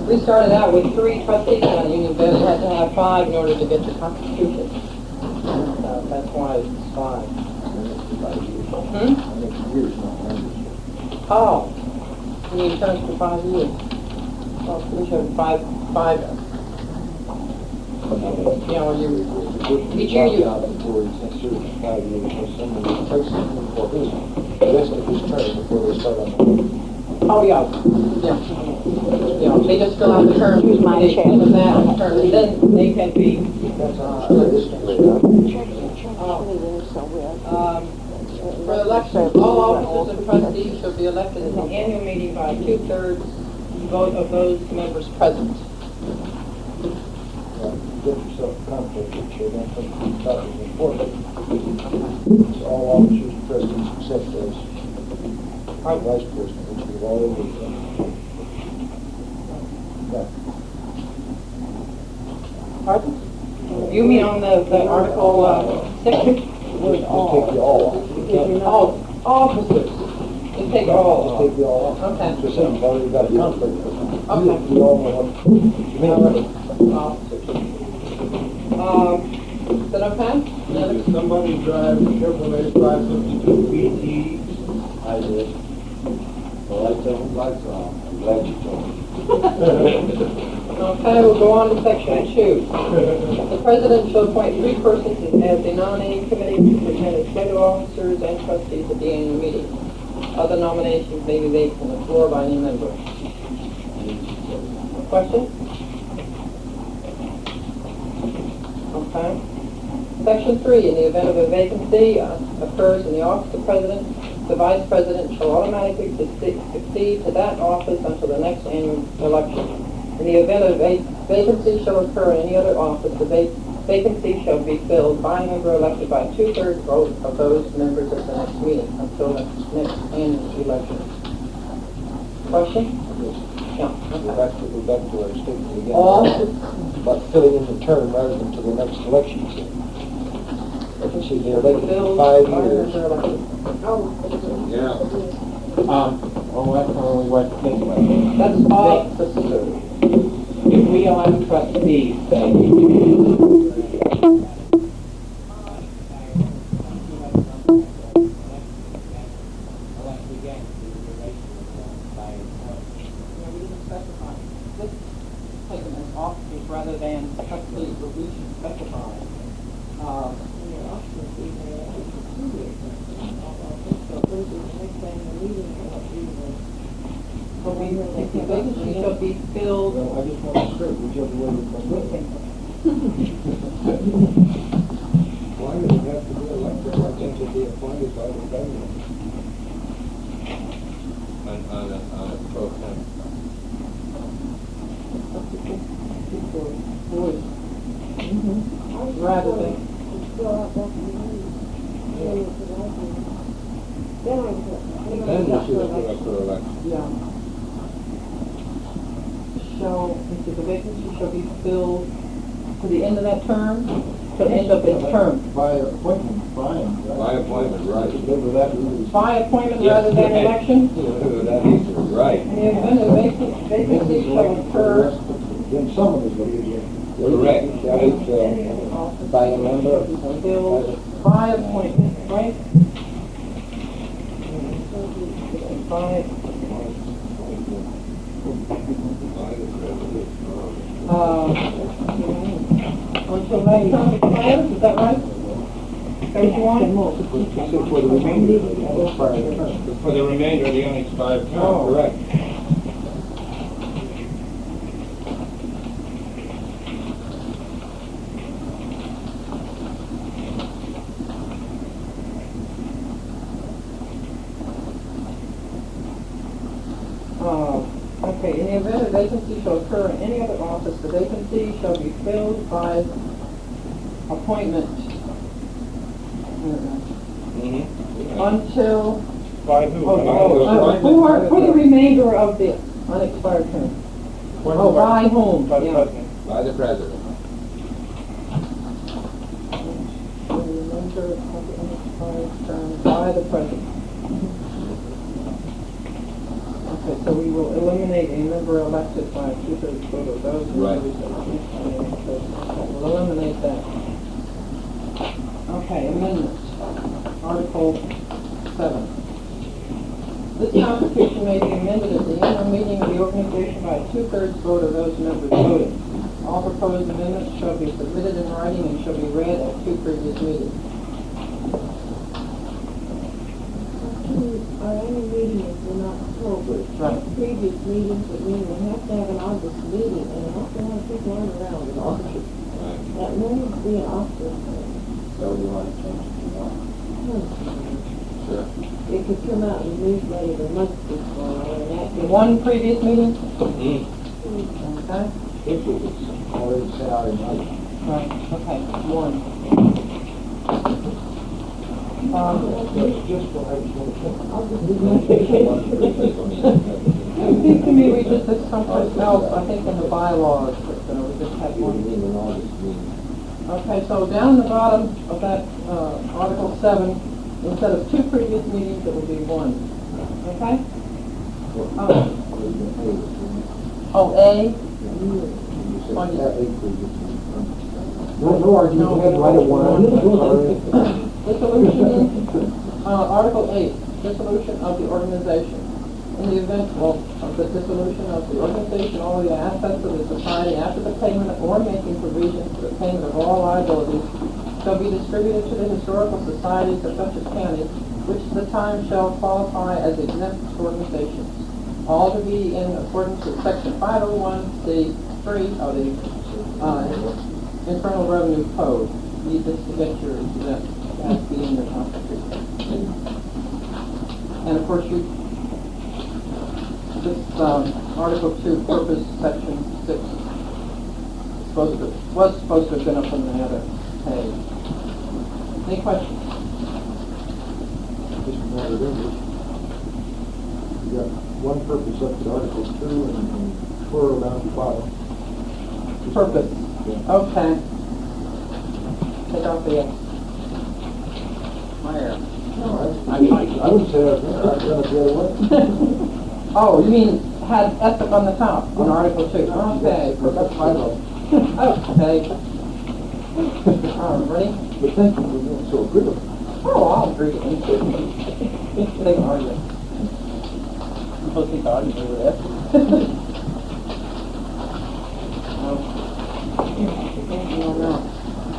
Speaker 7: We started out with 3 trustees on the union bed. We had to have 5 in order to get the Constitution. So that's why it's 5. Oh, you need terms for 5 years. Well, we should have 5. Each year you. Oh, yeah, they just fill out the terms, they give them that term, and then they can be, for the election, all officers and trustees shall be elected at the annual meeting by 2/3 vote of those members present.
Speaker 12: Get yourself a conflict, which you don't think is important. It's all officers, presidents, and secretaries, vice president, which we've already done.
Speaker 7: Pardon? You mean on the Article 6?
Speaker 12: Just take the all off.
Speaker 7: All officers. Just take all
Speaker 12: Just
Speaker 7: off.
Speaker 12: take the all off.
Speaker 7: Okay.
Speaker 12: So saying you've already got a conflict.
Speaker 7: Okay.
Speaker 12: We all know what you mean.
Speaker 7: Officers. Is that okay?
Speaker 10: If somebody drives Chevrolet 552 BT,
Speaker 12: I did. The lights are on. I'm glad you told me.
Speaker 7: Okay, we'll go on to section 2. The president shall appoint 3 persons as the nominating committee to present as head officers and trustees at the annual meeting. Other nominations may be made from the floor by any member. Question? Okay. Section 3, in the event of a vacancy occurs in the office of president, the vice president shall automatically succeed to that office until the next annual election. In the event of a vacancy shall occur in any other office, the vacancy shall be filled by a member elected by 2/3 vote of those members at the next meeting until the next annual election. Question? Yeah.
Speaker 12: We're back to our statement again.
Speaker 7: All?
Speaker 12: About filling in the term rather than to the next election. See, they're elected for 5 years.
Speaker 11: Yeah.
Speaker 6: That's only what, anyway.
Speaker 7: That's all officers.
Speaker 6: If we elect trustees, say,
Speaker 7: We didn't specify. Let's take them as officers rather than trustees, but we should specify. But the vacancy shall be filled.
Speaker 12: No, I just want to straight, whichever way we come. Why does it have to be elected? Why can't it be appointed by the government?
Speaker 11: On a pro temp.
Speaker 7: for voice. Rather than,
Speaker 11: Then you should have put up for election.
Speaker 7: yeah. Shall, the vacancy shall be filled to the end of that term, to the end of its term.
Speaker 12: By appointment, fine.
Speaker 11: By appointment, right.
Speaker 12: Live with that rule.
Speaker 7: By appointment rather than election.
Speaker 11: That is right.
Speaker 7: In the event a vacancy shall occur,
Speaker 12: Then someone is going to get.
Speaker 11: Correct.
Speaker 12: By a member.
Speaker 7: filled by appointment, right? By, until that term expires, is that right? Is that what you want?
Speaker 12: For the remainder of the expired term.
Speaker 11: For the remainder of the unexpired term, correct.
Speaker 7: Okay, in the event a vacancy shall occur in any other office, the vacancy shall be filled by appointment until,
Speaker 3: By who?
Speaker 7: for the remainder of the unexpired term. Oh, by whom?
Speaker 3: By the
Speaker 7: Yeah.
Speaker 3: president.
Speaker 11: By the president.
Speaker 7: For the remainder of the unexpired term by the president. Okay, so we will eliminate a member elected by a two-thirds vote of those
Speaker 11: Right.
Speaker 7: members that we'll eliminate that. Okay, amendments. Article 7. This Constitution may be amended at the annual meeting of the organization by a two-thirds vote of those members voting. All proposed amendments shall be submitted in writing and shall be read at 2 previous meetings.
Speaker 13: Our annual meeting is in October.
Speaker 7: Right.
Speaker 13: Previous meetings, but we have to have an August meeting, and an awful lot of people aren't around in August.
Speaker 11: Right.
Speaker 13: That may be an August.
Speaker 12: So we want to change it to one.
Speaker 11: Sure.
Speaker 13: It could come out in the newsletter the month before, and that could.
Speaker 7: One previous meeting?
Speaker 11: Mm.
Speaker 7: Okay.
Speaker 12: If it was already set out in writing.
Speaker 7: Right, okay, one.
Speaker 12: Just what I was going to
Speaker 7: It seems to me we did this someplace else, I think in the bylaws, but we just had one. Okay, so down the bottom of that, Article 7, instead of 2 previous meetings, it will be 1. Okay? Oh, A?
Speaker 12: No argument, we had to write it one.
Speaker 7: Dissolution, Article 8, dissolution of the organization. In the event, of the dissolution of the organization, all the assets of the society after the payment or making provision for the payment of all liabilities shall be distributed to the historical societies of Dutchess County, which at the time shall qualify as exempt organizations. All to be in accordance with Section 501C3 of the Internal Revenue Code. Need this to get your exempt. It has to be in the Constitution. And of course, this Article 2, Purpose, Section 6, was supposed to have been up on the other page. Any questions?
Speaker 12: Just a matter of English. You got one purpose up to Article 2 and plural down to the bottom.
Speaker 7: Purpose.
Speaker 12: Yeah.
Speaker 7: Okay. Take off the X. My error.
Speaker 12: No, I wouldn't say that, I've done it the other way.
Speaker 7: Oh, you mean had ethic on the top, on Article 2. Okay.
Speaker 12: That's my law.
Speaker 7: Okay. All right, ready?
Speaker 12: But thank you for being so good.
Speaker 7: Oh, I'll agree with you. They can argue. I'm supposed to argue with that.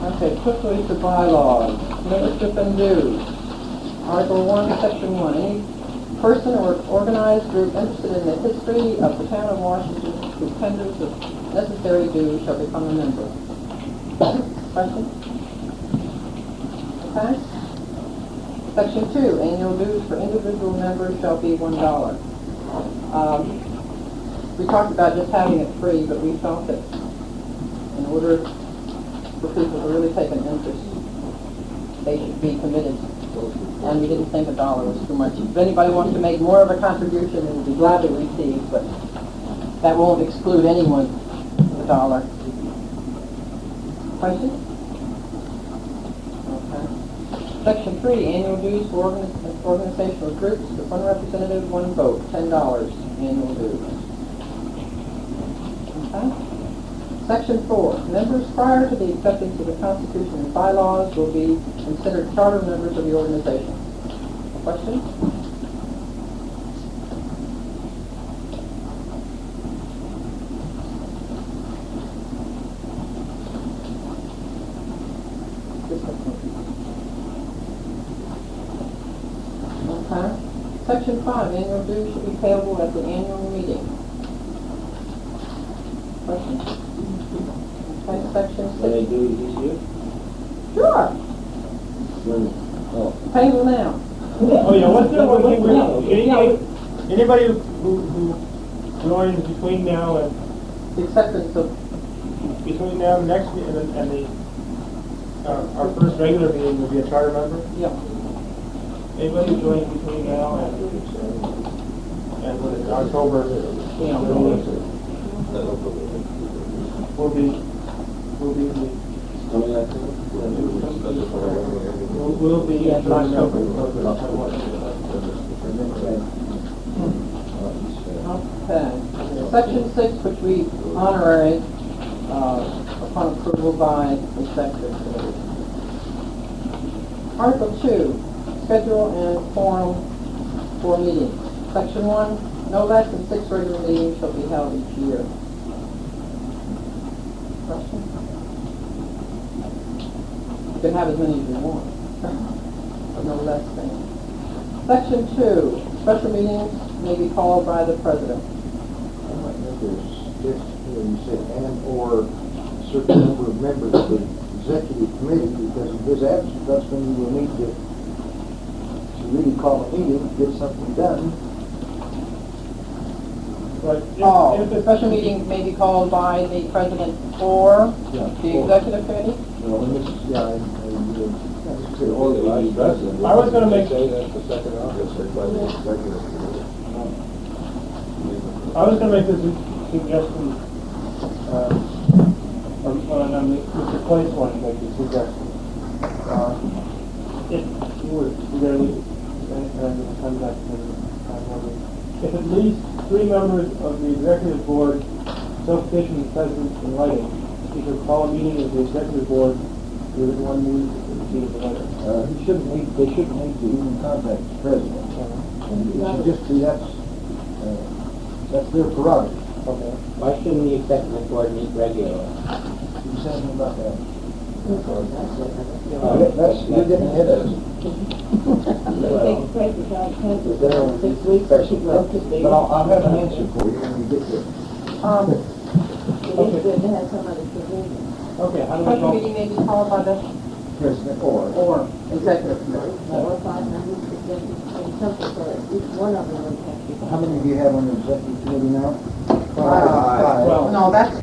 Speaker 7: Okay, quickly to bylaws. Membership and dues. Article 1, Section 1. Any person or organized group interested in the history of the town of Washington who tenders the necessary dues shall become a member. Question? Okay. Section 2, annual dues for individual members shall be $1. We talked about just having it free, but we felt that in order for people to really take an interest, they should be committed. And we didn't think $1 was too much. If anybody wants to make more of a contribution, it will be gladly received, but that won't exclude anyone with $1. Question? Okay. Section 3, annual dues for organizational groups. The one representative, one vote, $10 annual dues. Okay. Section 4, members prior to the acceptance of the Constitution and bylaws will be considered charter members of the organization. Question? Okay. Section 5, annual dues should be payable at the annual meeting. Question? Okay, section 6.
Speaker 11: Can they do it this year?
Speaker 7: Sure. Payable now.
Speaker 3: Oh, yeah, what's the one thing anybody who joins between now and,
Speaker 7: The acceptance of,
Speaker 3: between now and next meeting and the, our first regular meeting will be a charter member?
Speaker 7: yeah.
Speaker 3: Anybody who joins between now and what is it, October? Will be the, will be a charter member.
Speaker 7: Okay. Section 6, which we honorary upon approval by executive committee. Article 2, schedule and forum for meetings. Section 1, no less than 6 regular meetings shall be held each year. Question? You can have as many as you want, but no less than. Section 2, special meetings may be called by the president.
Speaker 12: I might make a suggestion here, you said and/or certain number of members of the executive committee, because in his absence, that's when you will need to really call a meeting, get something done.
Speaker 3: But
Speaker 7: Oh, the special meeting may be called by the president or
Speaker 12: Yeah.
Speaker 7: the executive committee?
Speaker 12: Well, and this is, yeah, I say or the vice president.
Speaker 3: I was gonna make-
Speaker 10: Say that's the second officer by the executive committee.
Speaker 3: I was gonna make this suggestion, Mr. Clay's one to make the suggestion. If you would, really, come back to if at least 3 members of the executive board so petition the president in writing, he could call a meeting of the executive board with one move to receive the letter.
Speaker 12: They shouldn't need to even contact the president. And it should just be, that's their prerogative.
Speaker 3: Okay.
Speaker 2: Why shouldn't the executive board meet regularly?
Speaker 12: You say anything about that? You're getting ahead of us. But I'll have an answer for you when we get there.
Speaker 13: It is good to have somebody present.
Speaker 3: Okay, how do we
Speaker 7: Special
Speaker 3: call?
Speaker 7: meeting may be called by the
Speaker 12: President or.
Speaker 7: executive committee.
Speaker 13: 4 or 5 members, and something for each one of them would have to be.
Speaker 12: How many do you have on the executive committee now?
Speaker 1: Five.
Speaker 7: No, that's